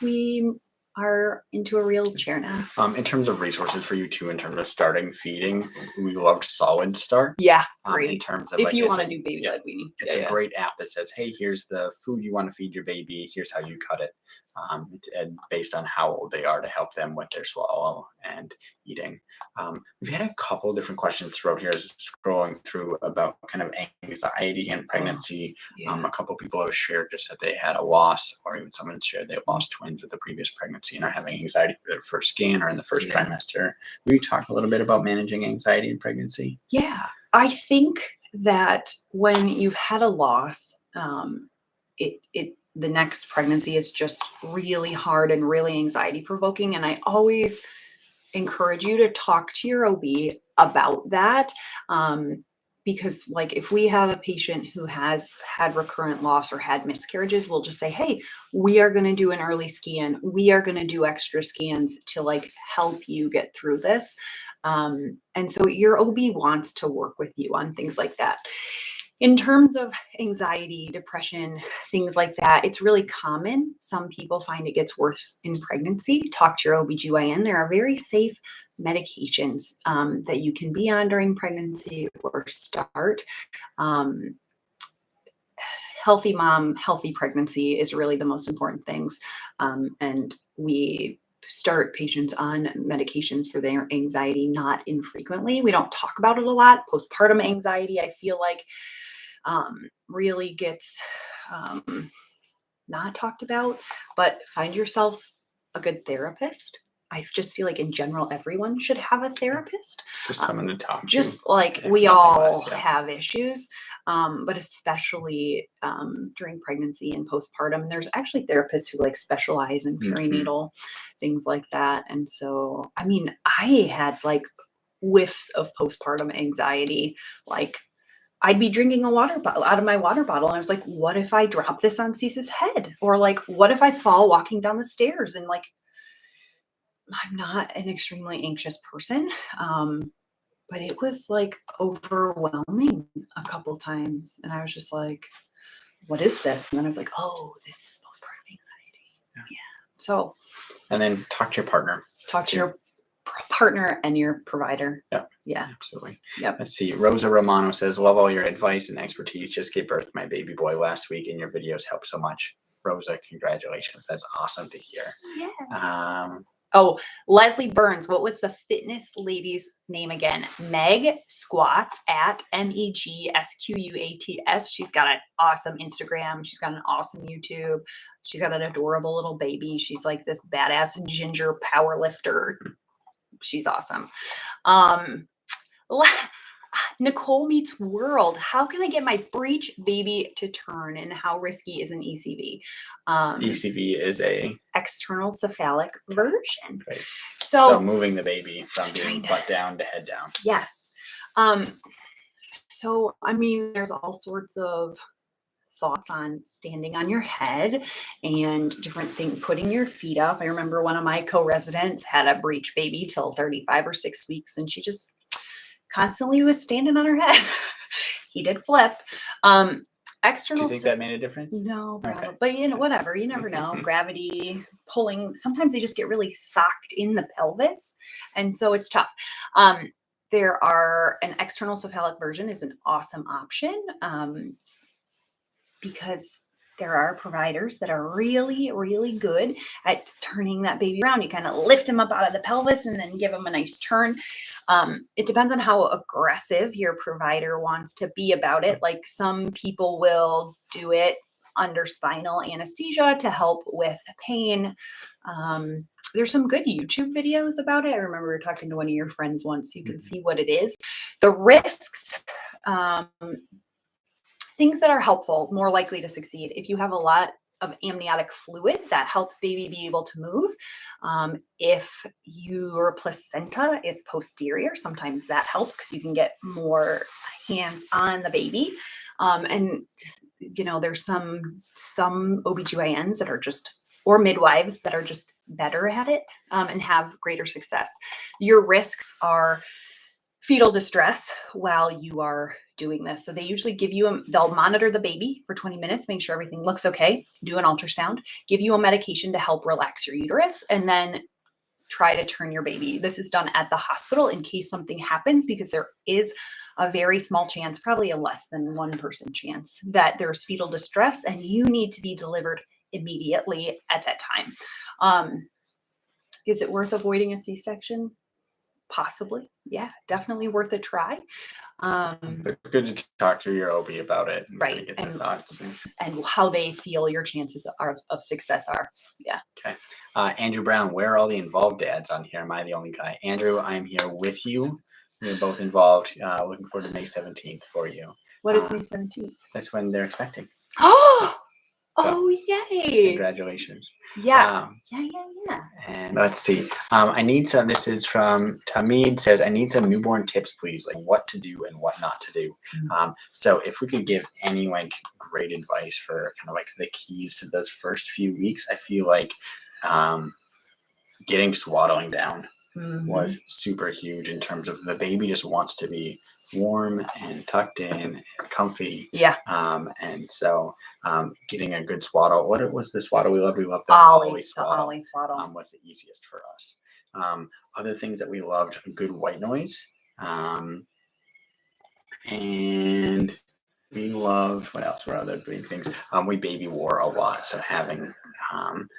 [SPEAKER 1] we are into a real chair now.
[SPEAKER 2] In terms of resources for you too, in terms of starting feeding, we loved Solid Starts.
[SPEAKER 1] Yeah, great.
[SPEAKER 2] In terms of
[SPEAKER 1] if you want to do baby led weaning,
[SPEAKER 2] it's a great app that says, hey, here's the food you want to feed your baby. Here's how you cut it, and based on how old they are to help them with their swallow and eating. We've had a couple of different questions throughout here as scrolling through about kind of anxiety and pregnancy. A couple of people have shared just that they had a loss, or even someone shared they lost twins with the previous pregnancy and are having anxiety for their first scan or in the first trimester. Will you talk a little bit about managing anxiety in pregnancy?
[SPEAKER 1] Yeah, I think that when you've had a loss, the next pregnancy is just really hard and really anxiety provoking. And I always encourage you to talk to your OB about that. Because like if we have a patient who has had recurrent loss or had miscarriages, we'll just say, hey, we are going to do an early scan. We are going to do extra scans to like help you get through this. And so your OB wants to work with you on things like that. In terms of anxiety, depression, things like that, it's really common. Some people find it gets worse in pregnancy. Talk to your OBGYN. There are very safe medications that you can be on during pregnancy or start. Healthy mom, healthy pregnancy is really the most important things. And we start patients on medications for their anxiety not infrequently. We don't talk about it a lot. Postpartum anxiety, I feel like, really gets not talked about, but find yourself a good therapist. I just feel like in general, everyone should have a therapist.
[SPEAKER 2] It's just someone to talk to.
[SPEAKER 1] Just like
[SPEAKER 2] if
[SPEAKER 1] we
[SPEAKER 2] nothing
[SPEAKER 1] all
[SPEAKER 2] less, yeah.
[SPEAKER 1] have issues, but especially during pregnancy and postpartum, there's actually therapists who like specialize in perinatal things like that. And so, I mean, I had like whiffs of postpartum anxiety, like I'd be drinking a water bottle out of my water bottle. And I was like, what if I drop this on Cease's head? Or like, what if I fall walking down the stairs? And like, I'm not an extremely anxious person. But it was like overwhelming a couple times. And I was just like, what is this? And then I was like, oh, this is postpartum anxiety. Yeah. So.
[SPEAKER 2] And then talk to your partner.
[SPEAKER 1] Talk to your partner and your provider. Yeah.
[SPEAKER 2] Absolutely.
[SPEAKER 1] Yep.
[SPEAKER 2] Let's see. Rosa Romano says, love all your advice and expertise. Just gave birth to my baby boy last week and your videos help so much. Rosa, congratulations. That's awesome to hear.
[SPEAKER 1] Yes. Oh, Leslie Burns. What was the fitness lady's name again? Meg Squats at MEGSQUATS. She's got an awesome Instagram. She's got an awesome YouTube. She's got an adorable little baby. She's like this badass ginger power lifter. She's awesome. Nicole Meets World. How can I get my breech baby to turn, and how risky is an ECV?
[SPEAKER 2] ECV is a
[SPEAKER 1] external cephalic version.
[SPEAKER 2] Right.
[SPEAKER 1] So
[SPEAKER 2] moving the baby from being butt down to head down.
[SPEAKER 1] Yes. So, I mean, there's all sorts of thoughts on standing on your head and different things, putting your feet up. I remember one of my co-residents had a breech baby till 35 or 6 weeks, and she just constantly was standing on her head. He did flip. External.
[SPEAKER 2] Do you think that made a difference?
[SPEAKER 1] No, okay. But you know, whatever. You never know. Gravity, pulling. Sometimes they just get really socked in the pelvis, and so it's tough. There are an external cephalic version is an awesome option because there are providers that are really, really good at turning that baby around. You kind of lift him up out of the pelvis and then give him a nice turn. It depends on how aggressive your provider wants to be about it. Like some people will do it under spinal anesthesia to help with pain. There's some good YouTube videos about it. I remember we were talking to one of your friends once. You can see what it is. The risks, things that are helpful, more likely to succeed. If you have a lot of amniotic fluid, that helps baby be able to move. If your placenta is posterior, sometimes that helps because you can get more hands on the baby. And you know, there's some OBGYNs that are just, or midwives that are just better at it and have greater success. Your risks are fetal distress while you are doing this. So they usually give you they'll monitor the baby for 20 minutes, make sure everything looks okay, do an ultrasound, give you a medication to help relax your uterus, and then try to turn your baby. This is done at the hospital in case something happens, because there is a very small chance, probably a less than 1% chance, that there's fetal distress and you need to be delivered immediately at that time. Is it worth avoiding a C-section? Possibly. Yeah, definitely worth a try.
[SPEAKER 2] But good to talk to your OB about it and
[SPEAKER 1] right.
[SPEAKER 2] Get their thoughts.
[SPEAKER 1] And how they feel your chances of success are. Yeah.
[SPEAKER 2] Okay. Andrew Brown, where are all the involved dads on here? Am I the only guy? Andrew, I'm here with you. We're both involved. Looking forward to May 17th for you.
[SPEAKER 1] What is May 17th?
[SPEAKER 2] That's when they're expecting.
[SPEAKER 1] Oh!
[SPEAKER 2] So,
[SPEAKER 1] oh, yay.
[SPEAKER 2] Congratulations.
[SPEAKER 1] Yeah. Yeah.
[SPEAKER 2] And let's see. I need some, this is from Tamid, says, I need some newborn tips, please, like what to do and what not to do. So if we could give any like great advice for kind of like the keys to those first few weeks, I feel like getting swaddling down was super huge in terms of the baby just wants to be warm and tucked in and comfy.
[SPEAKER 1] Yeah.
[SPEAKER 2] And so getting a good swaddle. What was the swaddle we loved? We loved the
[SPEAKER 1] Ollie,
[SPEAKER 2] Ollie
[SPEAKER 1] the
[SPEAKER 2] swaddle.
[SPEAKER 1] Ollie swaddle.
[SPEAKER 2] Was the easiest for us. Other things that we loved, good white noise. And we loved, what else were other big things? We baby wore a lot. So having,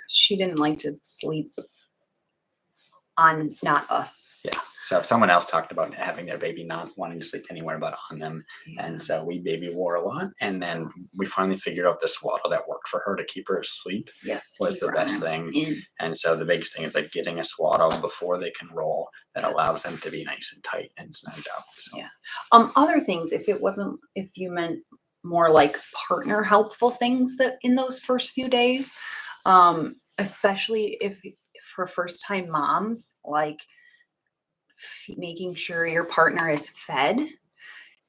[SPEAKER 1] She didn't like to sleep on not us.
[SPEAKER 2] yeah. So if someone else talked about having their baby not wanting to sleep anywhere but on them.
[SPEAKER 1] Yeah.
[SPEAKER 2] And so we baby wore a lot. And then we finally figured out the swaddle that worked for her to keep her asleep.
[SPEAKER 1] Yes,
[SPEAKER 2] Was
[SPEAKER 1] keep
[SPEAKER 2] the
[SPEAKER 1] her
[SPEAKER 2] best
[SPEAKER 1] arms
[SPEAKER 2] thing.
[SPEAKER 1] in.
[SPEAKER 2] And so the biggest thing is like getting a swaddle before they can roll that allows them to be nice and tight and snugged up. So.
[SPEAKER 1] Yeah. Other things, if you meant more like partner helpful things that in those first few days, especially if for first time moms, like making sure your partner is fed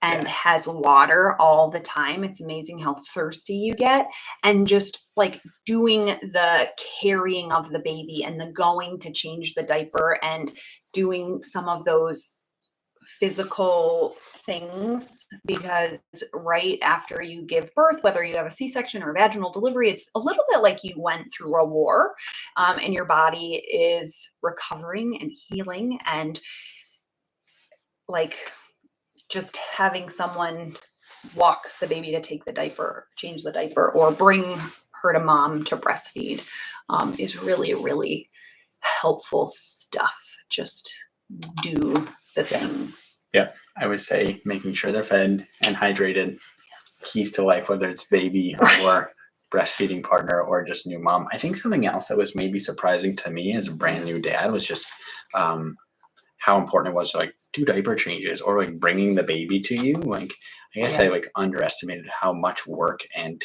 [SPEAKER 1] and
[SPEAKER 2] Yes.
[SPEAKER 1] has water all the time. It's amazing how thirsty you get. And just like doing the carrying of the baby and the going to change the diaper and doing some of those physical things, because right after you give birth, whether you have a C-section or vaginal delivery, it's a little bit like you went through a war, and your body is recovering and healing, and like just having someone walk the baby to take the diaper, change the diaper, or bring her to mom to breastfeed is really, really helpful stuff. Just do the things.
[SPEAKER 2] Yeah, I would say making sure they're fed and hydrated.
[SPEAKER 1] Yes.
[SPEAKER 2] Keys to life, whether it's baby or breastfeeding partner or just new mom. I think something else that was maybe surprising to me as a brand new dad was just how important it was to like do diaper changes or like bringing the baby to you. Like I guess I like underestimated how much work and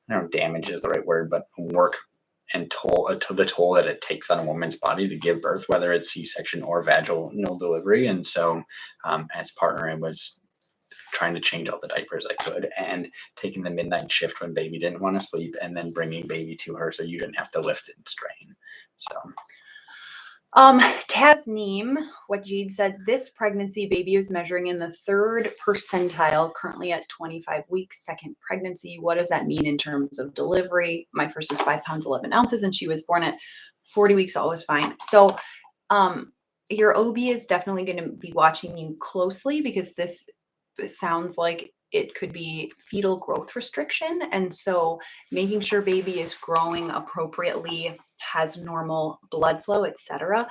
[SPEAKER 2] I don't know, damage is the right word, but work and the toll that it takes on a woman's body to give birth, whether it's C-section or vaginal delivery. And so as partner, I was trying to change all the diapers I could and taking the midnight shift when baby didn't want to sleep and then bringing baby to her so you didn't have to lift and strain. So
[SPEAKER 1] Tasneem, what Jade said, this pregnancy baby is measuring in the 3rd percentile, currently at 25 weeks, 2nd pregnancy. What does that mean in terms of delivery? My first was 5 pounds, 11 ounces, and she was born at 40 weeks, all was fine. So your OB is definitely going to be watching you closely because this sounds like it could be fetal growth restriction. And so making sure baby is growing appropriately, has normal blood flow, etc.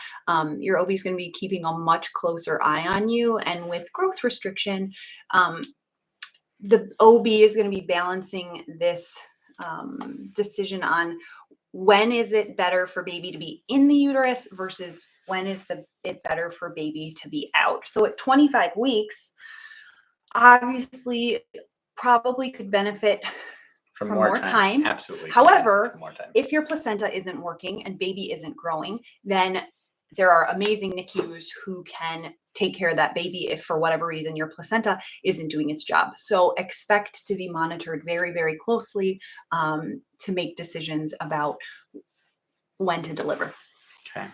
[SPEAKER 1] Your OB is going to be keeping a much closer eye on you. And with growth restriction, the OB is going to be balancing this decision on when is it better for baby to be in the uterus versus when is it better for baby to be out. So at 25 weeks, obviously probably could benefit from more time.
[SPEAKER 2] Absolutely.
[SPEAKER 1] However,
[SPEAKER 2] more time.
[SPEAKER 1] if your placenta isn't working and baby isn't growing, then there are amazing NICUs who can take care of that baby if for whatever reason your placenta isn't doing its job. So expect to be monitored very, very closely to make decisions about when to deliver.
[SPEAKER 2] Okay.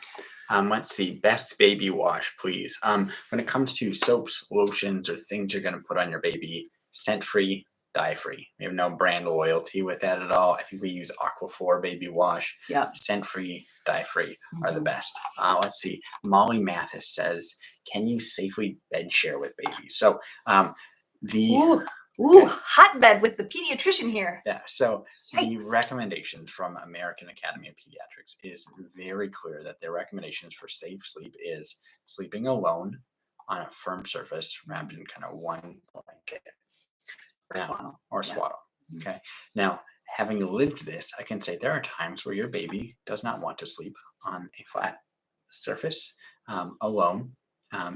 [SPEAKER 2] Let's see. Best baby wash, please. When it comes to soaps, lotions, or things you're going to put on your baby, scent-free, dye-free. We have no brand loyalty with that at all. I think we use Aquaphor baby wash.
[SPEAKER 1] Yep.
[SPEAKER 2] Scent-free, dye-free are the best. Let's see. Molly Mathis says, can you safely bed share with babies? So
[SPEAKER 1] hotbed with the pediatrician here.
[SPEAKER 2] Yeah, so the
[SPEAKER 1] Yikes.
[SPEAKER 2] recommendations from American Academy of Pediatrics is very clear that their recommendations for safe sleep is sleeping alone on a firm surface wrapped in kind of one blanket or swaddle. Okay. Now, having lived this, I can say there are times where your baby does not want to sleep on a flat surface alone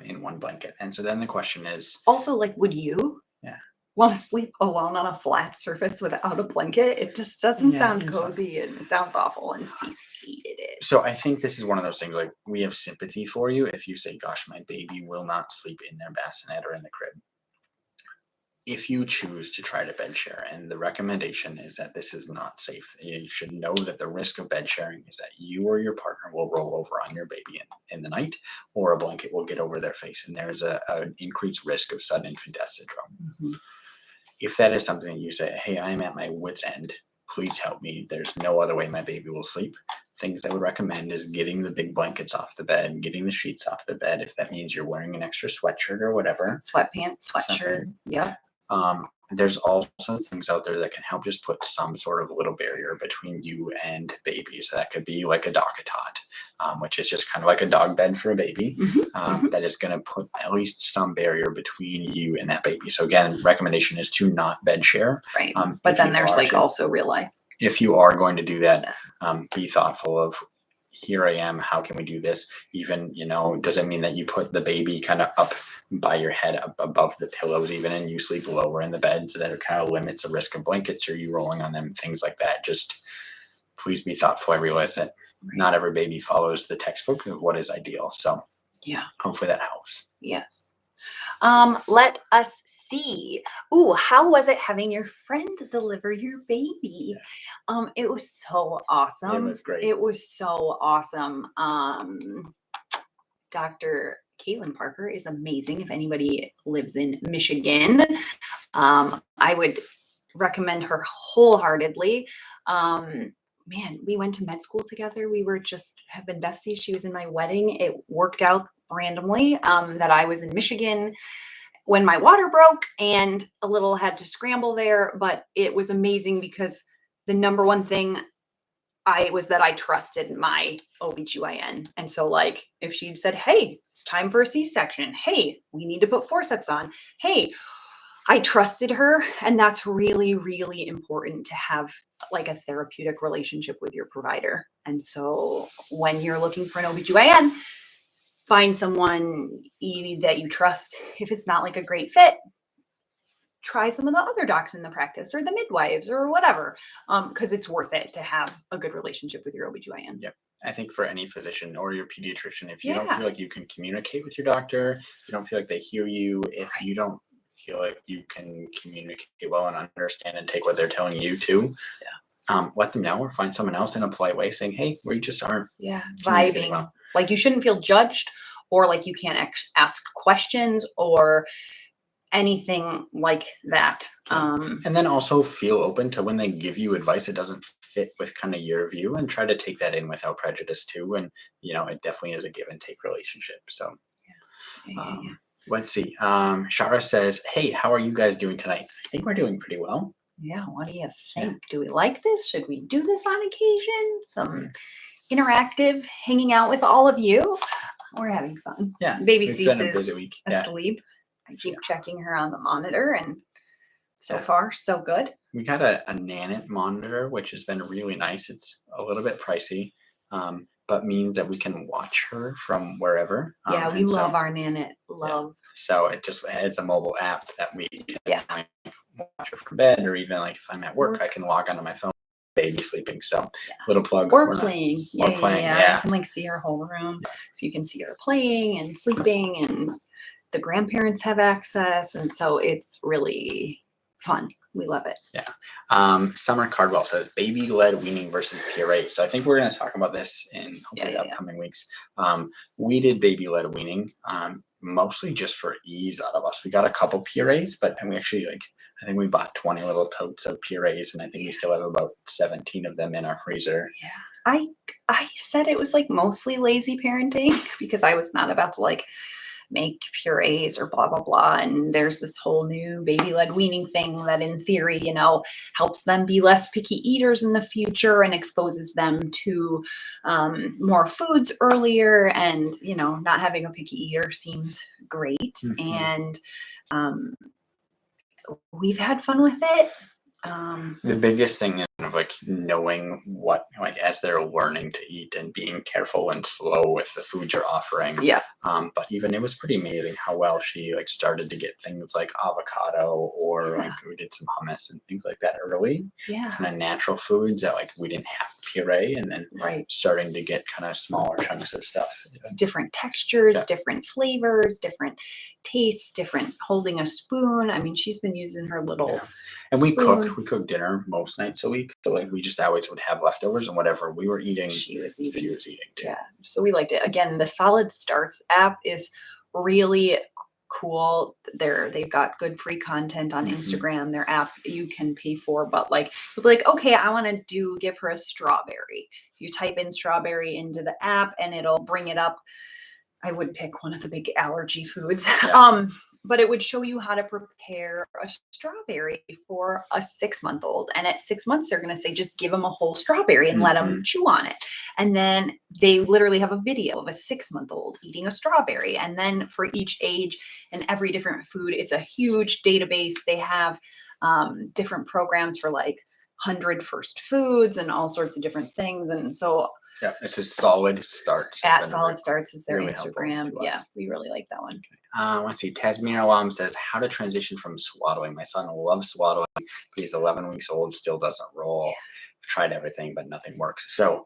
[SPEAKER 2] in one blanket. And so then the question is
[SPEAKER 1] also, like, would you?
[SPEAKER 2] Yeah.
[SPEAKER 1] Want to sleep alone on a flat surface without a blanket? It just doesn't sound cozy and it sounds awful, and Cece hated it.
[SPEAKER 2] So I think this is one of those things, like, we have sympathy for you if you say, gosh, my baby will not sleep in their bassinet or in the crib. if you choose to try to bed share, and the recommendation is that this is not safe, you should know that the risk of bed sharing is that you or your partner will roll over on your baby in the night, or a blanket will get over their face, and there's an increased risk of sudden infant death syndrome. If that is something that you say, hey, I am at my wit's end, please help me, there's no other way my baby will sleep, things I would recommend is getting the big blankets off the bed, getting the sheets off the bed, if that means you're wearing an extra sweatshirt or whatever.
[SPEAKER 1] Sweatpants, sweatshirt. Yep.
[SPEAKER 2] There's also things out there that can help just put some sort of little barrier between you and baby. So that could be like a DockATot, which is just kind of like a dog bed for a baby. That is going to put at least some barrier between you and that baby. So again, recommendation is to not bed share.
[SPEAKER 1] Right. But then there's like also real life.
[SPEAKER 2] If you are going to do that, be thoughtful of, here I am, how can we do this? Even, does it mean that you put the baby kind of up by your head, up above the pillows even, and you sleep lower in the bed, so that it kind of limits the risk of blankets or you rolling on them, things like that. Just please be thoughtful. I realize that not every baby follows the textbook of what is ideal. So
[SPEAKER 1] yeah,
[SPEAKER 2] hopefully that helps.
[SPEAKER 1] Yes. Let us see. Ooh, how was it having your friend deliver your baby? It was so awesome.
[SPEAKER 2] It was great.
[SPEAKER 1] It was so awesome. Dr. Caitlin Parker is amazing. If anybody lives in Michigan, I would recommend her wholeheartedly. Man, we went to med school together. We were have been besties. She was in my wedding. It worked out randomly that I was in Michigan when my water broke and a little had to scramble there, but it was amazing because the number one thing was that I trusted my OBGYN. And so like if she'd said, hey, it's time for a C-section. Hey, we need to put forceps on. Hey, I trusted her. And that's really, really important to have like a therapeutic relationship with your provider. And so when you're looking for an OBGYN, find someone that you trust. If it's not like a great fit, try some of the other docs in the practice or the midwives or whatever, because it's worth it to have a good relationship with your OBGYN.
[SPEAKER 2] Yep. I think for any physician or your pediatrician, if you don't feel like you can communicate with your doctor, you don't feel like they hear you, if you don't feel like you can communicate well and understand and take what they're telling you too, let them know or find someone else in a polite way saying, hey, we just aren't
[SPEAKER 1] vibing. Well. Like you shouldn't feel judged or like you can't ask questions or anything like that.
[SPEAKER 2] And then also feel open to when they give you advice, it doesn't fit with kind of your view, and try to take that in without prejudice too. And, it definitely is a give and take relationship. So let's see. Shara says, hey, how are you guys doing tonight? I think we're doing pretty well.
[SPEAKER 1] Yeah. What do you think? Do we like this? Should we do this on occasion? Some interactive hanging out with all of you. We're having fun.
[SPEAKER 2] Yeah.
[SPEAKER 1] Baby Cease is
[SPEAKER 2] busy week.
[SPEAKER 1] asleep. I keep checking her on the monitor, and so far, so good.
[SPEAKER 2] We got a Nanit monitor, which has been really nice. It's a little bit pricey, but means that we can watch her from wherever.
[SPEAKER 1] We love our Nanit.
[SPEAKER 2] So it's a mobile app that we can watch her from bed, or even like if I'm at work, I can log onto my phone. Baby sleeping, so little plug.
[SPEAKER 1] Or playing.
[SPEAKER 2] Playing.
[SPEAKER 1] I can like see her whole room, so you can see her playing and sleeping, and the grandparents have access, and so it's really fun. We love it.
[SPEAKER 2] Yeah. Summer Cardwell says baby-led weaning versus puree. So I think we're going to talk about this in hopefully upcoming weeks. We did baby-led weaning, mostly just for ease out of us. We got a couple purees, but then we actually I think we bought 20 little totes of purees, and I think we still have about 17 of them in our freezer.
[SPEAKER 1] Yeah. I said it was like mostly lazy parenting because I was not about to like make purees or blah, blah, blah. And there's this whole new baby-led weaning thing that in theory, helps them be less picky eaters in the future and exposes them to more foods earlier. And, not having a picky eater seems great. And we've had fun with it.
[SPEAKER 2] The biggest thing kind of like knowing what, like, as they're learning to eat and being careful and slow with the food you're offering.
[SPEAKER 1] Yeah.
[SPEAKER 2] But even it was pretty amazing how well she like started to get things like avocado or like we did some hummus and things like that early.
[SPEAKER 1] Yeah.
[SPEAKER 2] Kind of natural foods that like we didn't have puree, and then
[SPEAKER 1] Right.
[SPEAKER 2] starting to get kind of smaller chunks of stuff.
[SPEAKER 1] Different textures,
[SPEAKER 2] Yeah.
[SPEAKER 1] different flavors, different tastes, different holding a spoon. I mean, she's been using her little
[SPEAKER 2] Yeah. And we
[SPEAKER 1] spoon.
[SPEAKER 2] cook dinner most nights a week. So like we just always would have leftovers, and whatever we were eating,
[SPEAKER 1] She was
[SPEAKER 2] she
[SPEAKER 1] eating.
[SPEAKER 2] was eating too.
[SPEAKER 1] Yeah. So we liked it. Again, the Solid Starts app is really cool. They've got good free content on
[SPEAKER 2] Mhm.
[SPEAKER 1] Instagram. Their app you can pay for, but like you'll be like, okay, I want to give her a strawberry. You type in strawberry into the app and it'll bring it up. I would pick one of the big allergy foods.
[SPEAKER 2] Yeah.
[SPEAKER 1] But it would show you how to prepare a strawberry for a 6-month-old. And at 6 months, they're going to say, just give them a whole strawberry and let them chew on it. And then they literally have a video of a 6-month-old eating a strawberry. And then for each age and every different food, it's a huge database. They have different programs for like 100 first foods and all sorts of different things. And so
[SPEAKER 2] Yeah, it's a Solid Starts. It's
[SPEAKER 1] at
[SPEAKER 2] been
[SPEAKER 1] Solid Starts is their
[SPEAKER 2] really helpful
[SPEAKER 1] Instagram.
[SPEAKER 2] to
[SPEAKER 1] Yeah,
[SPEAKER 2] us.
[SPEAKER 1] we really like that one.
[SPEAKER 2] Let's see. Tasmir Alam says, how to transition from swaddling. My son loves swaddling, but he's 11 weeks old, still doesn't roll. I've tried everything, but nothing works. So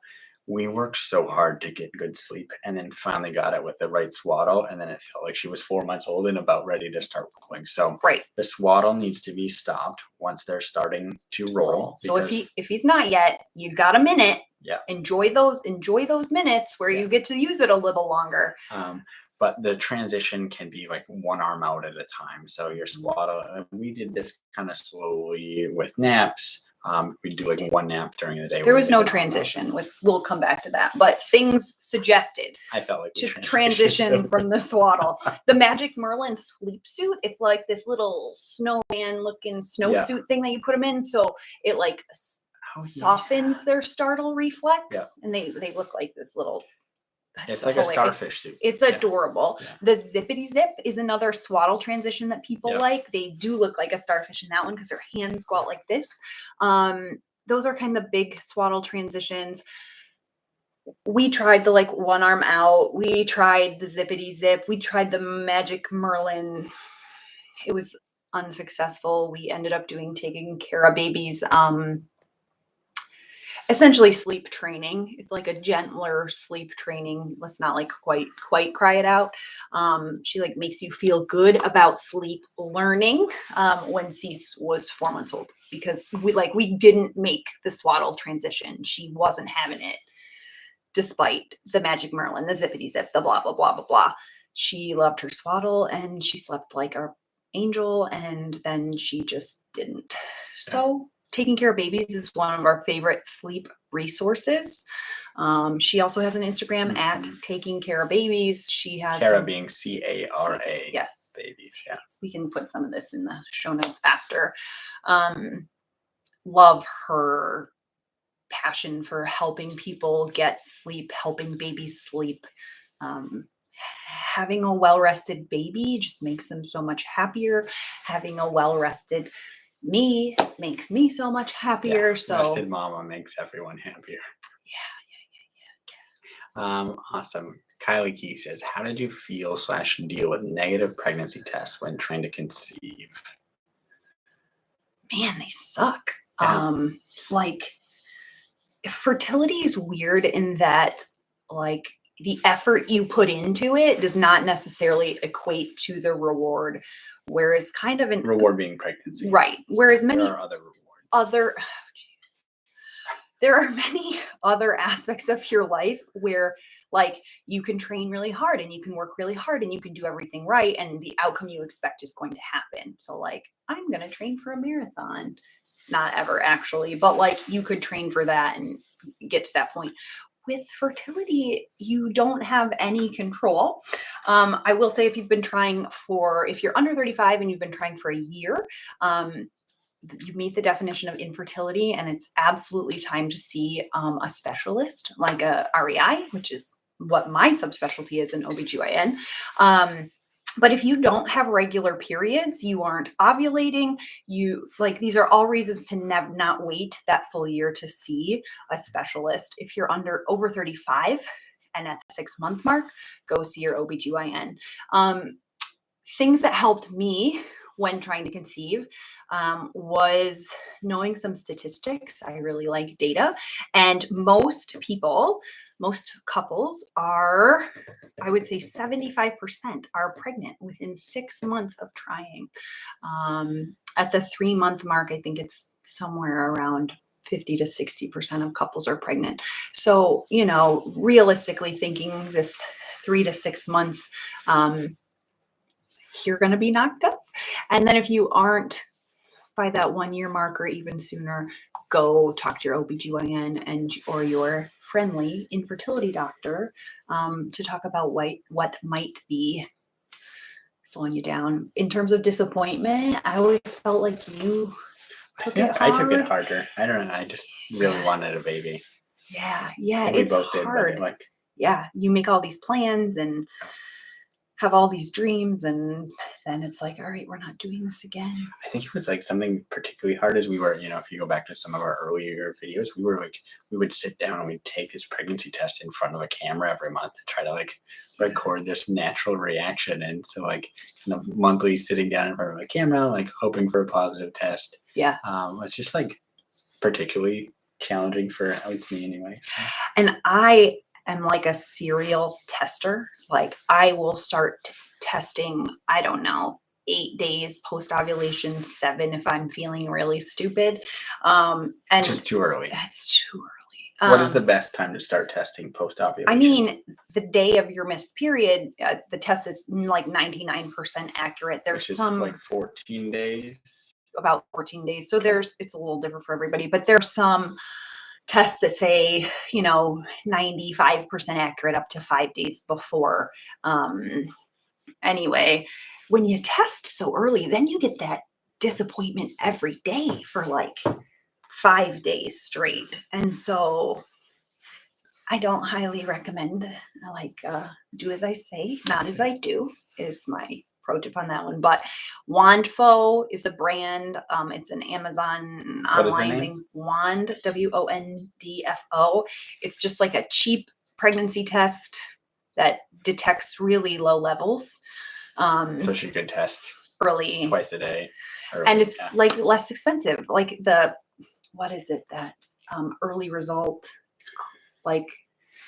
[SPEAKER 2] we worked so hard to get good sleep, and then finally got it with the right swaddle. And then it felt like she was 4 months old and about ready to start rolling. So
[SPEAKER 1] Right.
[SPEAKER 2] the swaddle needs to be stopped once they're starting to roll.
[SPEAKER 1] So if he's not yet, you got a minute.
[SPEAKER 2] Yeah.
[SPEAKER 1] Enjoy those minutes where you get to use it a little longer.
[SPEAKER 2] But the transition can be like one arm out at a time. So your swaddle, we did this kind of slowly with naps. We do like one nap during the day.
[SPEAKER 1] There was no transition. We'll come back to that. But things suggested
[SPEAKER 2] I felt like
[SPEAKER 1] to transition from the swaddle. The Magic Merlin sleep suit, it's like this little snowman looking snowsuit thing that you put them in. So it like softens their startle reflex. And they look like this little...
[SPEAKER 2] It's like a starfish suit.
[SPEAKER 1] It's adorable. Yeah. The Zippity Zip is another swaddle transition that people like. They do look like a starfish in that one because their hands go out like this. Those are kind of big swaddle transitions. We tried the like one arm out. We tried the Zippity Zip. We tried the Magic Merlin. It was unsuccessful. We ended up taking care of babies. Essentially sleep training. It's like a gentler sleep training. Let's not like quite cry it out. She like makes you feel good about sleep learning when Cease was 4 months old, because we didn't make the swaddle transition. She wasn't having it despite the Magic Merlin, the Zippity Zip, the blah, blah, blah, blah, blah. She loved her swaddle and she slept like an angel, and then she just didn't. So Taking Care of Babies is one of our favorite sleep resources. She also has an Instagram at Taking Care of Babies. She has
[SPEAKER 2] Cara being Cara.
[SPEAKER 1] Yes.
[SPEAKER 2] Babies. Yeah.
[SPEAKER 1] We can put some of this in the show notes after. Love her passion for helping people get sleep, helping babies sleep. Having a well-rested baby just makes them so much happier. Having a well-rested me makes me so much happier. So
[SPEAKER 2] rested mama makes everyone happier.
[SPEAKER 1] Yeah.
[SPEAKER 2] Awesome. Kylie Key says, how did you feel / deal with negative pregnancy tests when trying to conceive?
[SPEAKER 1] Man, they suck. Like, fertility is weird in that, like, the effort you put into it does not necessarily equate to the reward. Whereas kind of
[SPEAKER 2] reward being pregnancy.
[SPEAKER 1] Right. Whereas
[SPEAKER 2] there are other rewards.
[SPEAKER 1] There are many other aspects of your life where like you can train really hard and you can work really hard and you can do everything right, and the outcome you expect is going to happen. So like, I'm going to train for a marathon. Not ever actually, but like you could train for that and get to that point. With fertility, you don't have any control. I will say if you're under 35 and you've been trying for a year, you meet the definition of infertility, and it's absolutely time to see a specialist like a REI, which is what my subspecialty is in OBGYN. But if you don't have regular periods, you aren't ovulating, you like these are all reasons to not wait that full year to see a specialist. If you're over 35 and at the 6-month mark, go see your OBGYN. Things that helped me when trying to conceive was knowing some statistics. I really like data. And most couples are, I would say 75% are pregnant within 6 months of trying. At the 3-month mark, I think it's somewhere around 50 to 60% of couples are pregnant. So, realistically thinking this 3 to 6 months, you're going to be knocked up. And then if you aren't by that 1 year mark or even sooner, go talk to your OBGYN or your friendly infertility doctor to talk about what might be slowing you down. In terms of disappointment, I always felt like you took it hard.
[SPEAKER 2] I took it harder. I don't know. I just really wanted a baby.
[SPEAKER 1] Yeah,
[SPEAKER 2] it's both
[SPEAKER 1] hard.
[SPEAKER 2] Did, but
[SPEAKER 1] you make all these plans and have all these dreams, and then it's like, all right, we're not doing this again.
[SPEAKER 2] I think it was like something particularly hard as we were, if you go back to some of our earlier videos, we would sit down and we'd take this pregnancy test in front of a camera every month to try to record this natural reaction. And so monthly sitting down in front of a camera, hoping for a positive test.
[SPEAKER 1] Yeah.
[SPEAKER 2] It's just particularly challenging for at least me anyway. So.
[SPEAKER 1] And I am like a serial tester. I will start testing, I don't know, 8 days post ovulation, 7 if I'm feeling really stupid. And
[SPEAKER 2] it's too early.
[SPEAKER 1] It's too early.
[SPEAKER 2] What is the best time to start testing post ovulation?
[SPEAKER 1] I mean, the day of your missed period, the test is 99% accurate. There's
[SPEAKER 2] which is
[SPEAKER 1] some
[SPEAKER 2] 14 days. About
[SPEAKER 1] 14 days. So it's a little different for everybody, but there's some tests that say, 95% accurate up to 5 days before. Anyway, when you test so early, then you get that disappointment every day for 5 days straight. And so I don't highly recommend do as I say, not as I do is my pro tip on that one. But Wandfo is a brand. It's an Amazon online thing. Wand, WONDFO. It's just like a cheap pregnancy test that detects really low levels.
[SPEAKER 2] So she could test
[SPEAKER 1] early
[SPEAKER 2] twice a day.
[SPEAKER 1] And it's less expensive. What is it that early result?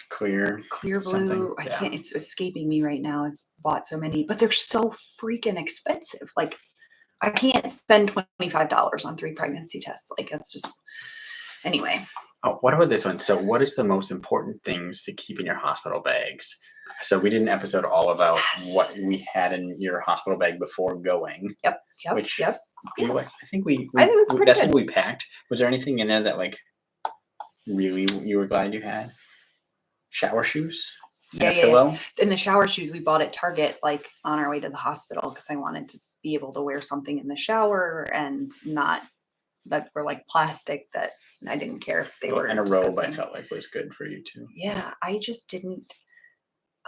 [SPEAKER 1] Clear Blue. I can't, it's escaping me right now. I've bought so many, but they're so freaking expensive. I can't spend $25 on 3 pregnancy tests. That's just, anyway.
[SPEAKER 2] Oh, what about this one? So what is the most important things to keep in your hospital bags? So we did an episode all about what we had in your hospital bag before going.
[SPEAKER 1] Yep.
[SPEAKER 2] I think it was
[SPEAKER 1] pretty
[SPEAKER 2] that's
[SPEAKER 1] good.
[SPEAKER 2] what we packed. Was there anything in there that really you were glad you had? Shower shoes?
[SPEAKER 1] Yeah.
[SPEAKER 2] Pillow?
[SPEAKER 1] And the shower shoes we bought at Target, on our way to the hospital, because I wanted to be able to wear something in the shower and not that were plastic, that I didn't care if they were.
[SPEAKER 2] And a robe I felt was good for you too.
[SPEAKER 1] Yeah, I just didn't.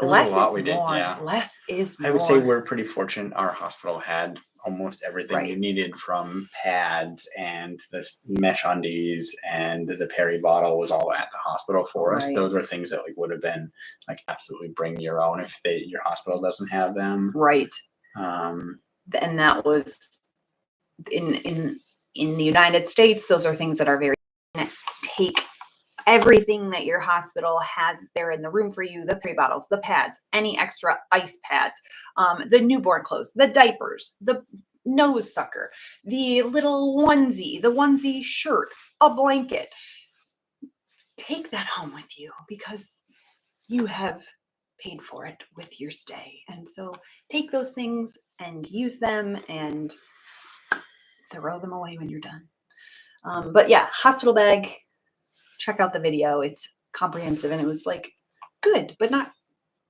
[SPEAKER 2] Less is more.
[SPEAKER 1] Less is more.
[SPEAKER 2] I would say we're pretty fortunate. Our hospital had almost everything you needed, from pads and the mesh undies, and the peri bottle was all at the hospital for us. Those are things that would have been absolutely bring your own if your hospital doesn't have them.
[SPEAKER 1] Right. And that was in the United States. Those are things that are very take everything that your hospital has there in the room for you, the peri bottles, the pads, any extra ice pads, the newborn clothes, the diapers, the nose sucker, the little onesie, the onesie shirt, a blanket. Take that home with you because you have paid for it with your stay. And so take those things and use them and throw them away when you're done. But yeah, hospital bag. Check out the video. It's comprehensive and it was good, but not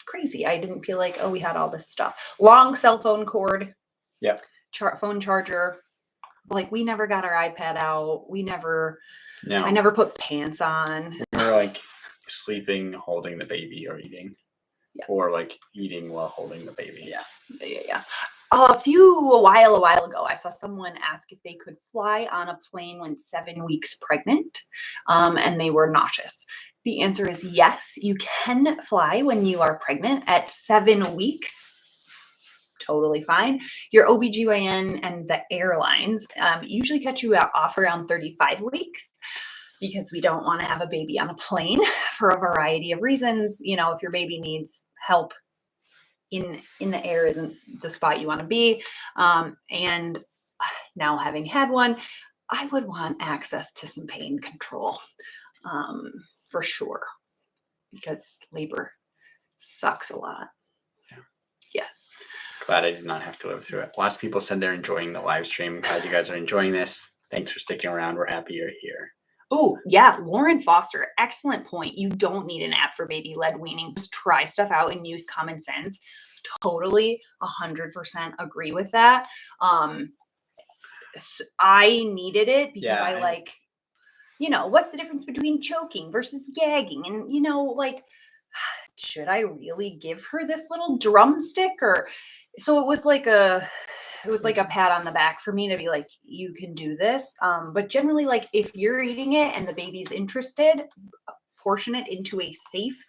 [SPEAKER 1] crazy. I didn't feel we had all this stuff. Long cell phone cord.
[SPEAKER 2] Yeah.
[SPEAKER 1] Phone charger. We never got our iPad out. I never put pants on.
[SPEAKER 2] We were sleeping, holding the baby, or eating. Yeah. Or eating while holding the baby.
[SPEAKER 1] Yeah. Yeah. A while ago, I saw someone ask if they could fly on a plane when 7 weeks pregnant, and they were nauseous. The answer is yes, you can fly when you are pregnant at 7 weeks. Totally fine. Your OBGYN and the airlines usually cut you off around 35 weeks because we don't want to have a baby on a plane for a variety of reasons. You know, if your baby needs help in the air isn't the spot you want to be. And now having had one, I would want access to some pain control for sure, because labor sucks a lot.
[SPEAKER 2] Yeah.
[SPEAKER 1] Yes.
[SPEAKER 2] Glad I did not have to live through it. Lots of people said they're enjoying the live stream. Glad you guys are enjoying this. Thanks for sticking around. We're happy you're here.
[SPEAKER 1] Oh, yeah. Lauren Foster, excellent point. You don't need an app for baby-led weaning. Just try stuff out and use common sense. Totally 100% agree with that. I needed it because
[SPEAKER 2] Yeah,
[SPEAKER 1] I like, what's the difference between choking versus gagging? And, like, should I really give her this little drumstick? Or so it was like a pat on the back for me to be like, you can do this. But generally, like, if you're eating it and the baby's interested, portion it into a safe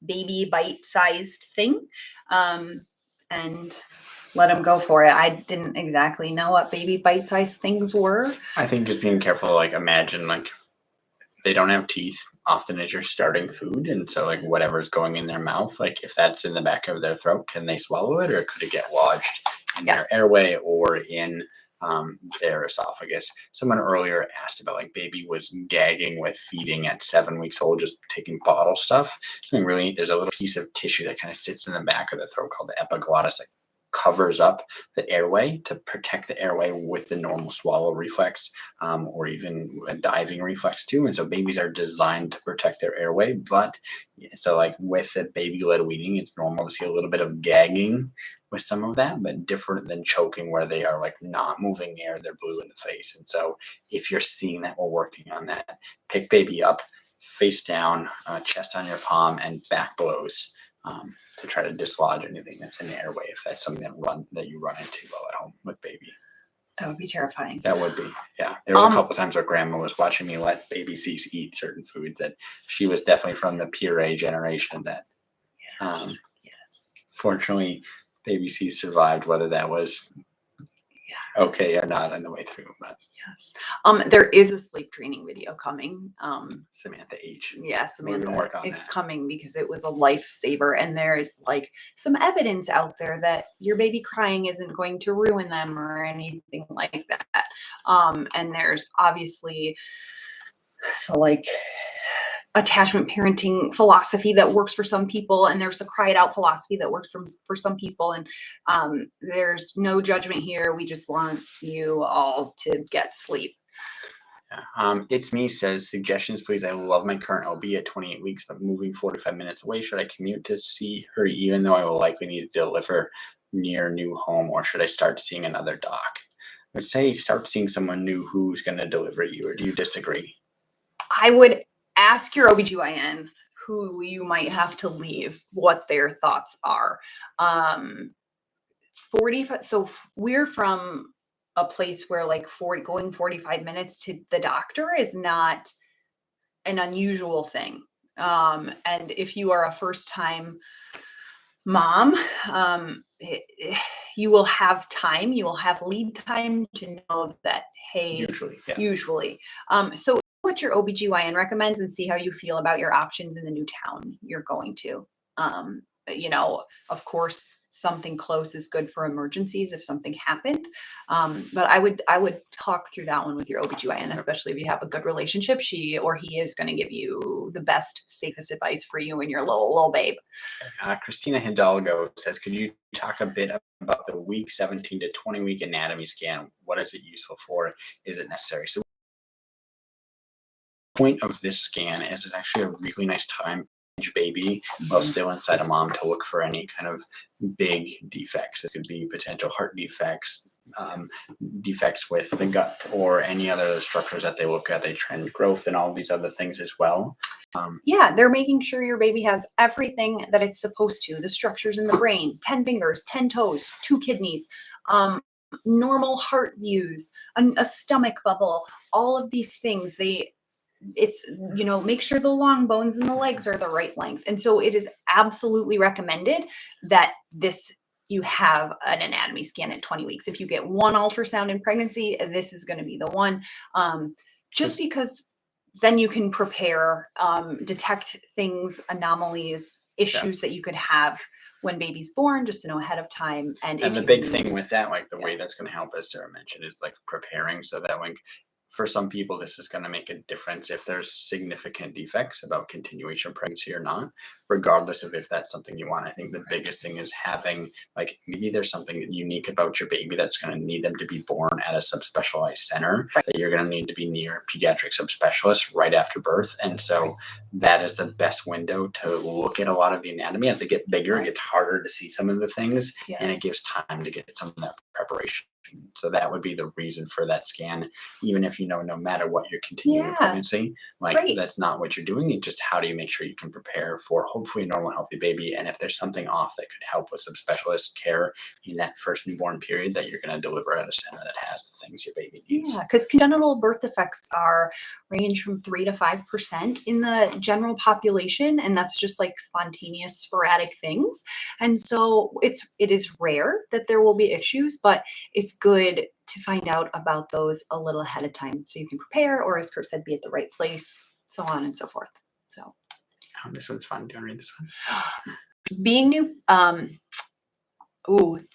[SPEAKER 1] baby bite-sized thing, and let them go for it. I didn't exactly know what baby bite-sized things were.
[SPEAKER 2] I think just being careful, like imagine like they don't have teeth often as you're starting food. And so like whatever's going in their mouth, like if that's in the back of their throat, can they swallow it, or could it get lodged in their airway or in their esophagus? Someone earlier asked about like baby was gagging with feeding at 7 weeks old, just taking bottle stuff. And really, there's a little piece of tissue that kind of sits in the back of the throat called the epiglottis that covers up the airway to protect the airway with the normal swallow reflex, or even a diving reflex too. And so babies are designed to protect their airway. But so like with the baby-led weaning, it's normal to see a little bit of gagging with some of that, but different than choking where they are like not moving air, they're blue in the face. And so if you're seeing that, we're working on that. Pick baby up, face down, chest on your palm, and back blows. To try to dislodge anything that's in the airway, if that's something that you run into while at home with baby.
[SPEAKER 1] That would be terrifying.
[SPEAKER 2] That would be, yeah. There was a couple times where grandma was watching me let baby Cease eat certain foods that she was definitely from the puree generation that,
[SPEAKER 1] yes.
[SPEAKER 2] Fortunately, baby Cease survived, whether that was okay or not on the way through. But
[SPEAKER 1] yes, there is a sleep training video coming.
[SPEAKER 2] Samantha H.
[SPEAKER 1] Yeah,
[SPEAKER 2] We're gonna work on
[SPEAKER 1] it's
[SPEAKER 2] that.
[SPEAKER 1] coming because it was a lifesaver, and there is like some evidence out there that your baby crying isn't going to ruin them or anything like that. And there's obviously like attachment parenting philosophy that works for some people, and there's the cry it out philosophy that works for some people, and there's no judgment here. We just want you all to get sleep.
[SPEAKER 2] It's me says, suggestions please. I love my current OB at 28 weeks, but moving 45 minutes away. Should I commute to see her even though I will likely need to deliver near new home, or should I start seeing another doc? I would say start seeing someone new who's going to deliver you, or do you disagree?
[SPEAKER 1] I would ask your OBGYN who you might have to leave, what their thoughts are. 45. So we're from a place where like going 45 minutes to the doctor is not an unusual thing. And if you are a first time mom, you will have time, you will have lead time to know that, hey, usually. So what your OBGYN recommends and see how you feel about your options in the new town you're going to. Of course, something close is good for emergencies if something happened. But I would talk through that one with your OBGYN, especially if you have a good relationship. She or he is going to give you the best, safest advice for you and your little babe.
[SPEAKER 2] Christina Hidalgo says, could you talk a bit about the week 17 to 20 week anatomy scan? What is it useful for? Is it necessary? So the point of this scan is it's actually a really nice time baby while still inside a mom to look for any kind of big defects. It could be potential heart defects, defects with the gut, or any other structures that they look at. They trend growth and all these other things as well.
[SPEAKER 1] Yeah, they're making sure your baby has everything that it's supposed to. The structures in the brain, 10 fingers, 10 toes, 2 kidneys, normal heart views, a stomach bubble, all of these things. It's, make sure the long bones in the legs are the right length. And so it is absolutely recommended that you have an anatomy scan at 20 weeks. If you get one ultrasound in pregnancy, this is going to be the one. Just because then you can prepare, detect things, anomalies, issues that you could have when baby's born, just to know ahead of time. And
[SPEAKER 2] the big thing with that, like the way that's going to help, as Sarah mentioned, is like preparing so that like for some people, this is going to make a difference if there's significant defects about continuation of pregnancy or not, regardless of if that's something you want. I think the biggest thing is having, like, maybe there's something unique about your baby that's going to need them to be born at a subspecialized center, that you're going to need to be near a pediatric subspecialist right after birth. And so that is the best window to look at a lot of the anatomy. As they get bigger, it gets harder to see some of the things, and it gives time to get some of that preparation. So that would be the reason for that scan, even if no matter what your continuing pregnancy, that's not what you're doing. It's just how do you make sure you can prepare for hopefully a normal, healthy baby. And if there's something off that could help with subspecialist care in that first newborn period, that you're going to deliver at a center that has the things your baby needs.
[SPEAKER 1] Yeah, because congenital birth defects range from 3 to 5% in the general population, and that's just like spontaneous, sporadic things. And so it is rare that there will be issues, but it's good to find out about those a little ahead of time so you can prepare, or as Kurt said, be at the right place, so on and so forth. So
[SPEAKER 2] this one's fun. Do you want to read this one?
[SPEAKER 1] Being new.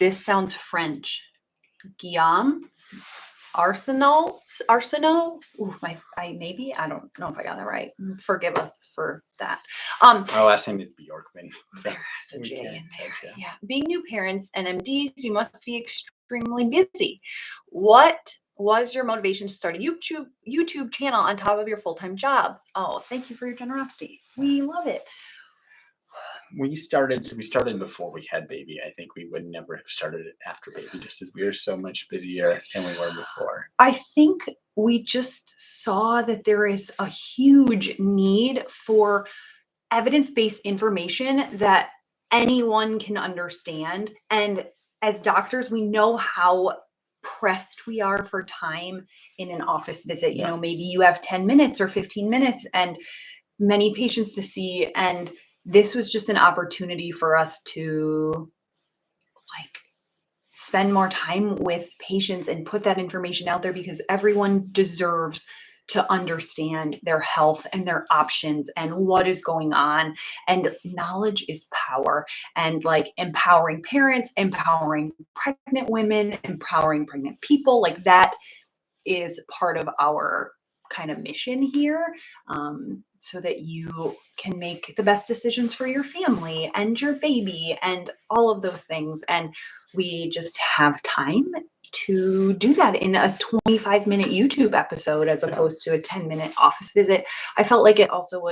[SPEAKER 1] This sounds French. Guillaume. Arsenal. Maybe I don't know if I got that right. Forgive us for that.
[SPEAKER 2] Our last name is Bjorkman. So
[SPEAKER 1] there's a J in there. Yeah. Being new parents and MDs, you must be extremely busy. What was your motivation to start a YouTube channel on top of your full-time jobs? Oh, thank you for your generosity. We love it.
[SPEAKER 2] We started before we had baby. I think we would never have started it after baby, just as we were so much busier than we were before.
[SPEAKER 1] I think we just saw that there is a huge need for evidence-based information that anyone can understand. And as doctors, we know how pressed we are for time in an office visit. Maybe you have 10 minutes or 15 minutes and many patients to see. And this was just an opportunity for us to spend more time with patients and put that information out there, because everyone deserves to understand their health and their options and what is going on. And knowledge is power, and empowering parents, empowering pregnant women, empowering pregnant people, that is part of our kind of mission here, so that you can make the best decisions for your family and your baby and all of those things. And we just have time to do that in a 25-minute YouTube episode as opposed to a 10-minute office visit. I felt like it also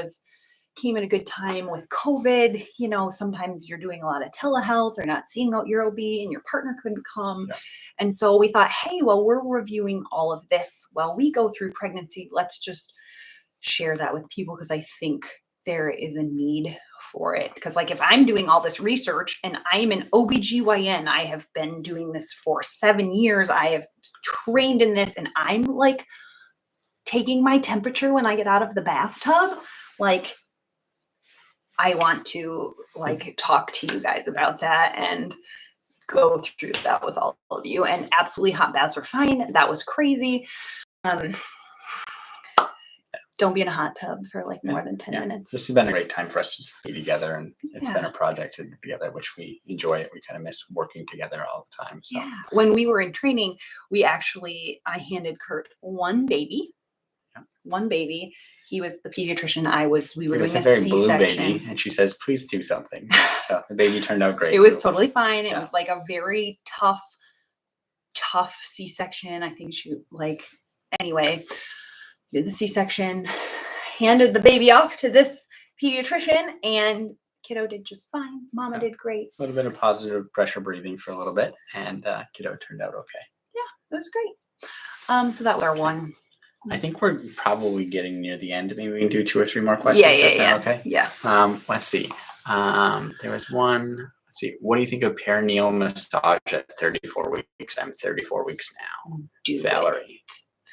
[SPEAKER 1] came at a good time with COVID. Sometimes you're doing a lot of telehealth or not seeing out your OB and your partner couldn't come. Yeah. And so we thought, hey, well, we're reviewing all of this while we go through pregnancy. Let's just share that with people, because I think there is a need for it. Because if I'm doing all this research and I'm an OB/GYN, I have been doing this for 7 years. I have trained in this, and I'm taking my temperature when I get out of the bathtub. I want to talk to you guys about that and go through that with all of you. And absolutely, hot baths are fine. That was crazy. Don't be in a hot tub for more than 10 minutes.
[SPEAKER 2] This has been a great time for us to be together, and it's been a project to do together, which we enjoy it. We kind of miss working together all the time. So
[SPEAKER 1] when we were in training, I handed Kurt one baby. One baby. He was the pediatrician. We were doing a very blue baby,
[SPEAKER 2] and she says, "Please do something." So the baby turned out great.
[SPEAKER 1] It was totally fine. It was a very tough C-section. I think anyway, did the C-section, handed the baby off to this pediatrician, and kiddo did just fine. Mama did great.
[SPEAKER 2] A little bit of positive pressure breathing for a little bit, and kiddo turned out okay.
[SPEAKER 1] Yeah, it was great. So that was our one
[SPEAKER 2] I think we're probably getting near the end. Maybe we can do 2 or 3 more questions. Does that sound okay?
[SPEAKER 1] Yeah.
[SPEAKER 2] Let's see. There was one. Let's see. What do you think of perineal massage at 34 weeks? I'm 34 weeks now.
[SPEAKER 1] Do
[SPEAKER 2] Valerie.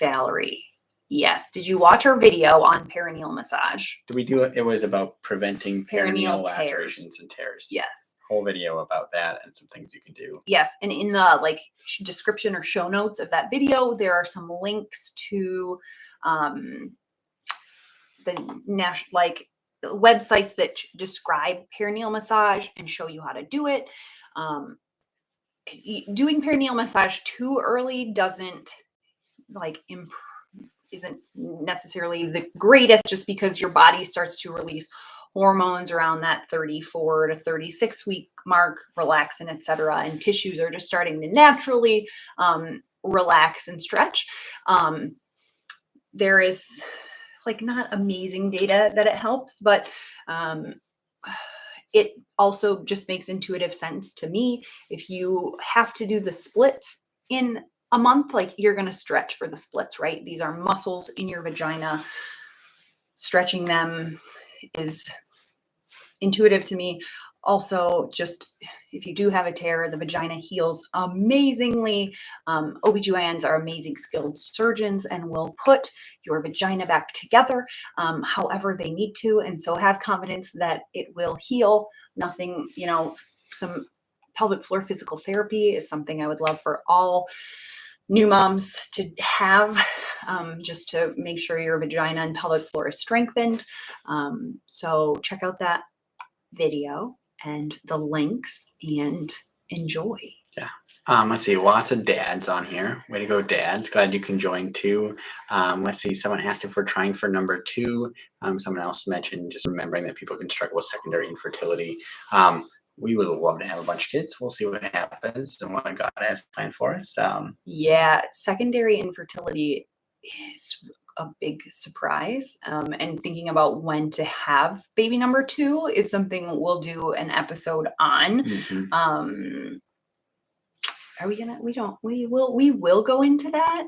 [SPEAKER 1] Valerie. Yes. Did you watch our video on perineal massage?
[SPEAKER 2] Did we do it? It was about preventing perineal
[SPEAKER 1] Perineal tears.
[SPEAKER 2] lacerations and tears.
[SPEAKER 1] Yes.
[SPEAKER 2] Whole video about that and some things you can do.
[SPEAKER 1] Yes, and in the description or show notes of that video, there are some links to the websites that describe perineal massage and show you how to do it. Doing perineal massage too early isn't necessarily the greatest, just because your body starts to release hormones around that 34 to 36 week mark, relaxin, etc. And tissues are just starting to naturally relax and stretch. There is not amazing data that it helps, but it also just makes intuitive sense to me. If you have to do the splits in a month, you're going to stretch for the splits, right? These are muscles in your vagina. Stretching them is intuitive to me. Also, just if you do have a tear, the vagina heals amazingly. OBGYNs are amazing skilled surgeons and will put your vagina back together however they need to. And so have confidence that it will heal. Nothing, some pelvic floor physical therapy is something I would love for all new moms to have, just to make sure your vagina and pelvic floor is strengthened. So check out that video and the links and enjoy.
[SPEAKER 2] Yeah. Let's see. Lots of dads on here. Way to go, dads. Glad you can join too. Let's see. Someone asked if we're trying for number 2. Someone else mentioned just remembering that people can struggle with secondary infertility. We would love to have a bunch of kids. We'll see what happens and what God has planned for us.
[SPEAKER 1] Yeah, secondary infertility is a big surprise. And thinking about when to have baby number 2 is something we'll do an episode on.
[SPEAKER 2] Mm-hmm.
[SPEAKER 1] We will go into that.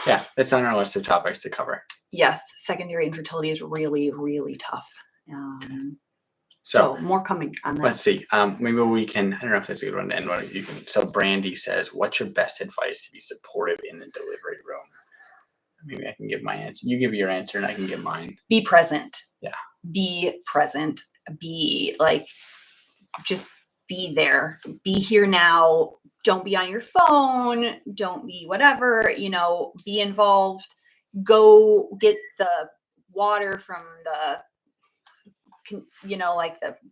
[SPEAKER 2] Yeah, it's on our list of topics to cover.
[SPEAKER 1] Yes, secondary infertility is really, really tough. So more coming on that.
[SPEAKER 2] Let's see. Maybe we can, I don't know if that's a good one to end on. You can. So Brandy says, what's your best advice to be supportive in the delivery room? Maybe I can give my answer. You give your answer and I can give mine.
[SPEAKER 1] Be present.
[SPEAKER 2] Yeah.
[SPEAKER 1] Be present. Just be there. Be here now. Don't be on your phone. Don't be whatever, be involved. Go get the water from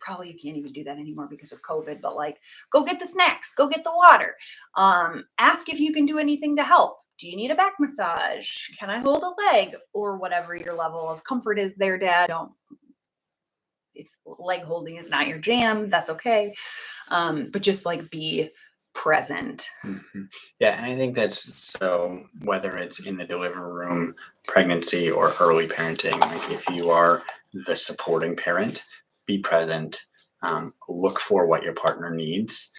[SPEAKER 1] probably you can't even do that anymore because of COVID, but go get the snacks, go get the water. Ask if you can do anything to help. Do you need a back massage? Can I hold a leg? Or whatever your level of comfort is there, Dad. If leg holding is not your jam, that's okay. But just be present.
[SPEAKER 2] Mm-hmm. Yeah. And I think that's so whether it's in the delivery room, pregnancy, or early parenting, if you are the supporting parent, be present, look for what your partner needs.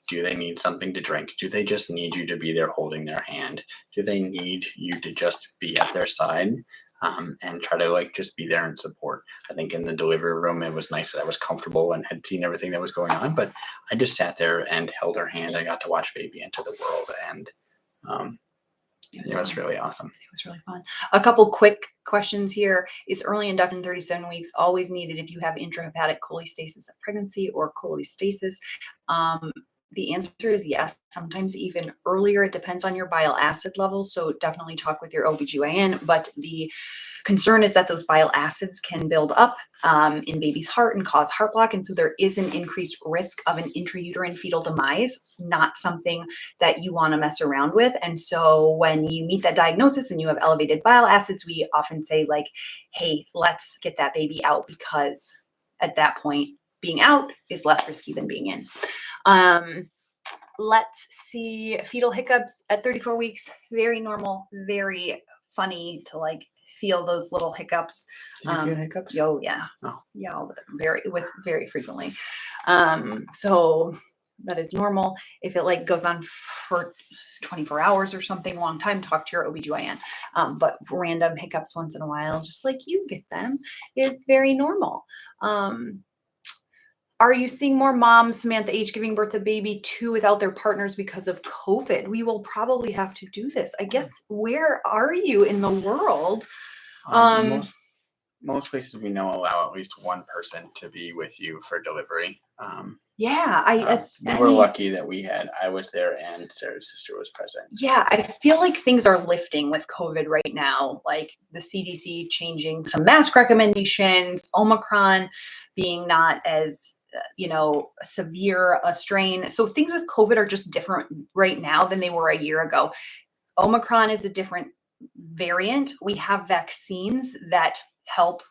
[SPEAKER 2] Do they need something to drink? Do they just need you to be there holding their hand? Do they need you to just be at their side? And try to just be there and support. I think in the delivery room, it was nice that I was comfortable and had seen everything that was going on, but I just sat there and held her hand. I got to watch baby enter the world, and it was really awesome.
[SPEAKER 1] It was really fun. A couple quick questions here. Is early induction 37 weeks always needed if you have intrahepatic cholestasis of pregnancy or cholestasis? The answer is yes, sometimes even earlier. It depends on your bile acid levels. So definitely talk with your OBGYN. But the concern is that those bile acids can build up in baby's heart and cause heart block. And so there is an increased risk of an intrauterine fetal demise, not something that you want to mess around with. And so when you meet that diagnosis and you have elevated bile acids, we often say hey, let's get that baby out, because at that point, being out is less risky than being in. Let's see. Fetal hiccups at 34 weeks. Very normal, very funny to feel those little hiccups.
[SPEAKER 2] Do you feel hiccups?
[SPEAKER 1] Oh, yeah.
[SPEAKER 2] Oh.
[SPEAKER 1] Yeah, very frequently. So that is normal. If it like goes on for 24 hours or something, long time, talk to your OBGYN. But random hiccups once in a while, just like you get them, is very normal. Are you seeing more moms, Samantha H., giving birth to baby 2 without their partners because of COVID? We will probably have to do this. I guess, where are you in the world?
[SPEAKER 2] Most places we know allow at least one person to be with you for delivery.
[SPEAKER 1] Yeah,
[SPEAKER 2] we were lucky that I was there and Sarah's sister was present.
[SPEAKER 1] Yeah, I feel like things are lifting with COVID right now, like the CDC changing some mask recommendations, Omicron being not as severe a strain. So things with COVID are just different right now than they were a year ago. Omicron is a different variant. We have vaccines that help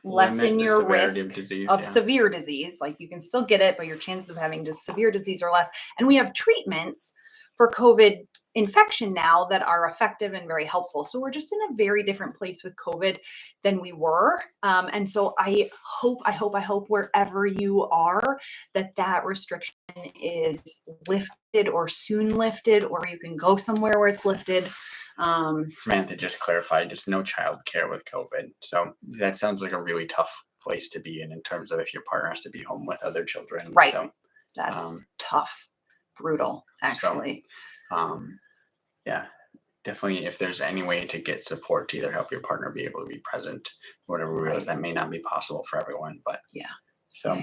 [SPEAKER 1] lessen your risk of severe disease. Like you can still get it, but your chances of having severe disease are less. And we have treatments for COVID infection now that are effective and very helpful. So we're just in a very different place with COVID than we were. And so I hope wherever you are, that restriction is lifted or soon lifted, or you can go somewhere where it's lifted.
[SPEAKER 2] Samantha just clarified, just no child care with COVID. So that sounds like a really tough place to be in terms of if your partner has to be home with other children.
[SPEAKER 1] Right.
[SPEAKER 2] So,
[SPEAKER 1] that's tough, brutal, actually.
[SPEAKER 2] So, yeah, definitely if there's any way to get support to either help your partner be able to be present, whatever we realize that may not be possible for everyone, but
[SPEAKER 1] yeah.
[SPEAKER 2] So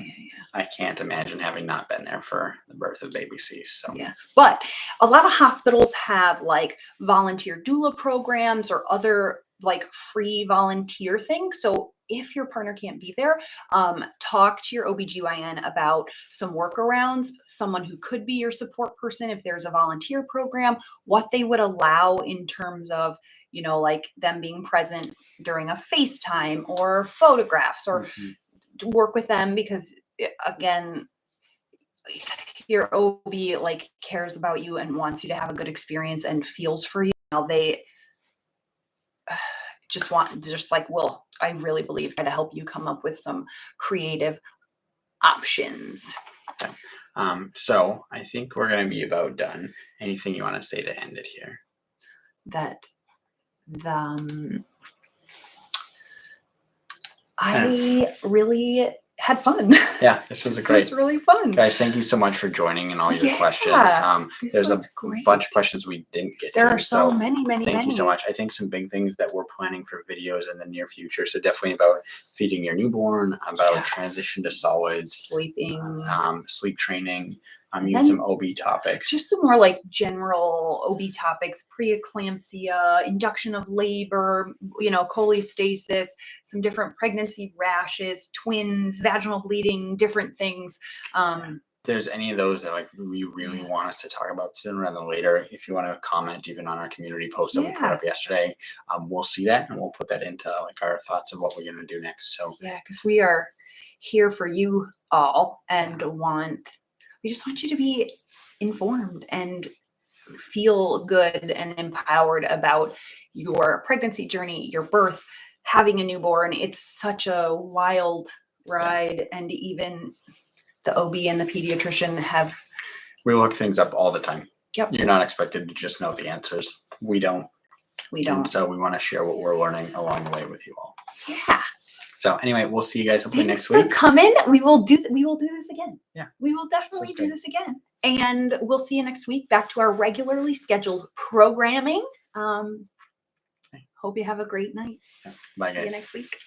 [SPEAKER 2] I can't imagine having not been there for the birth of baby C. So
[SPEAKER 1] yeah, but a lot of hospitals have like volunteer doula programs or other like free volunteer things. So if your partner can't be there, talk to your OBGYN about some workarounds, someone who could be your support person if there's a volunteer program, what they would allow in terms of, like them being present during a FaceTime or photographs, or work with them, because again, your OB like cares about you and wants you to have a good experience and feels for you. They will, I really believe, try to help you come up with some creative options.
[SPEAKER 2] So I think we're going to be about done. Anything you want to say to end it here?
[SPEAKER 1] I really had fun.
[SPEAKER 2] Yeah, this was
[SPEAKER 1] This was really fun.
[SPEAKER 2] Guys, thank you so much for joining and all your questions. There's a bunch of questions we didn't get to.
[SPEAKER 1] There are so many.
[SPEAKER 2] Thank you so much. I think some big things that we're planning for videos in the near future. So definitely about feeding your newborn, about transition to solids,
[SPEAKER 1] sleeping,
[SPEAKER 2] sleep training. Even some OB topics.
[SPEAKER 1] Just some more like general OB topics: preeclampsia, induction of labor, cholestasis, some different pregnancy rashes, twins, vaginal bleeding, different things.
[SPEAKER 2] If there's any of those that you really want us to talk about sooner rather than later, if you want to comment even on our community post that we put up yesterday, we'll see that and we'll put that into our thoughts of what we're going to do next. So
[SPEAKER 1] yeah, because we are here for you all and we just want you to be informed and feel good and empowered about your pregnancy journey, your birth, having a newborn. It's such a wild ride. And even the OB and the pediatrician
[SPEAKER 2] we look things up all the time.
[SPEAKER 1] Yep.
[SPEAKER 2] You're not expected to just know the answers. We don't. And so we want to share what we're learning along the way with you all.
[SPEAKER 1] Yeah.
[SPEAKER 2] So anyway, we'll see you guys hopefully
[SPEAKER 1] next
[SPEAKER 2] week.
[SPEAKER 1] Coming. We will do this again.
[SPEAKER 2] Yeah.
[SPEAKER 1] We will definitely do this again. And we'll see you next week, back to our regularly scheduled programming. Hope you have a great night.
[SPEAKER 2] Bye, guys.
[SPEAKER 1] See you next week.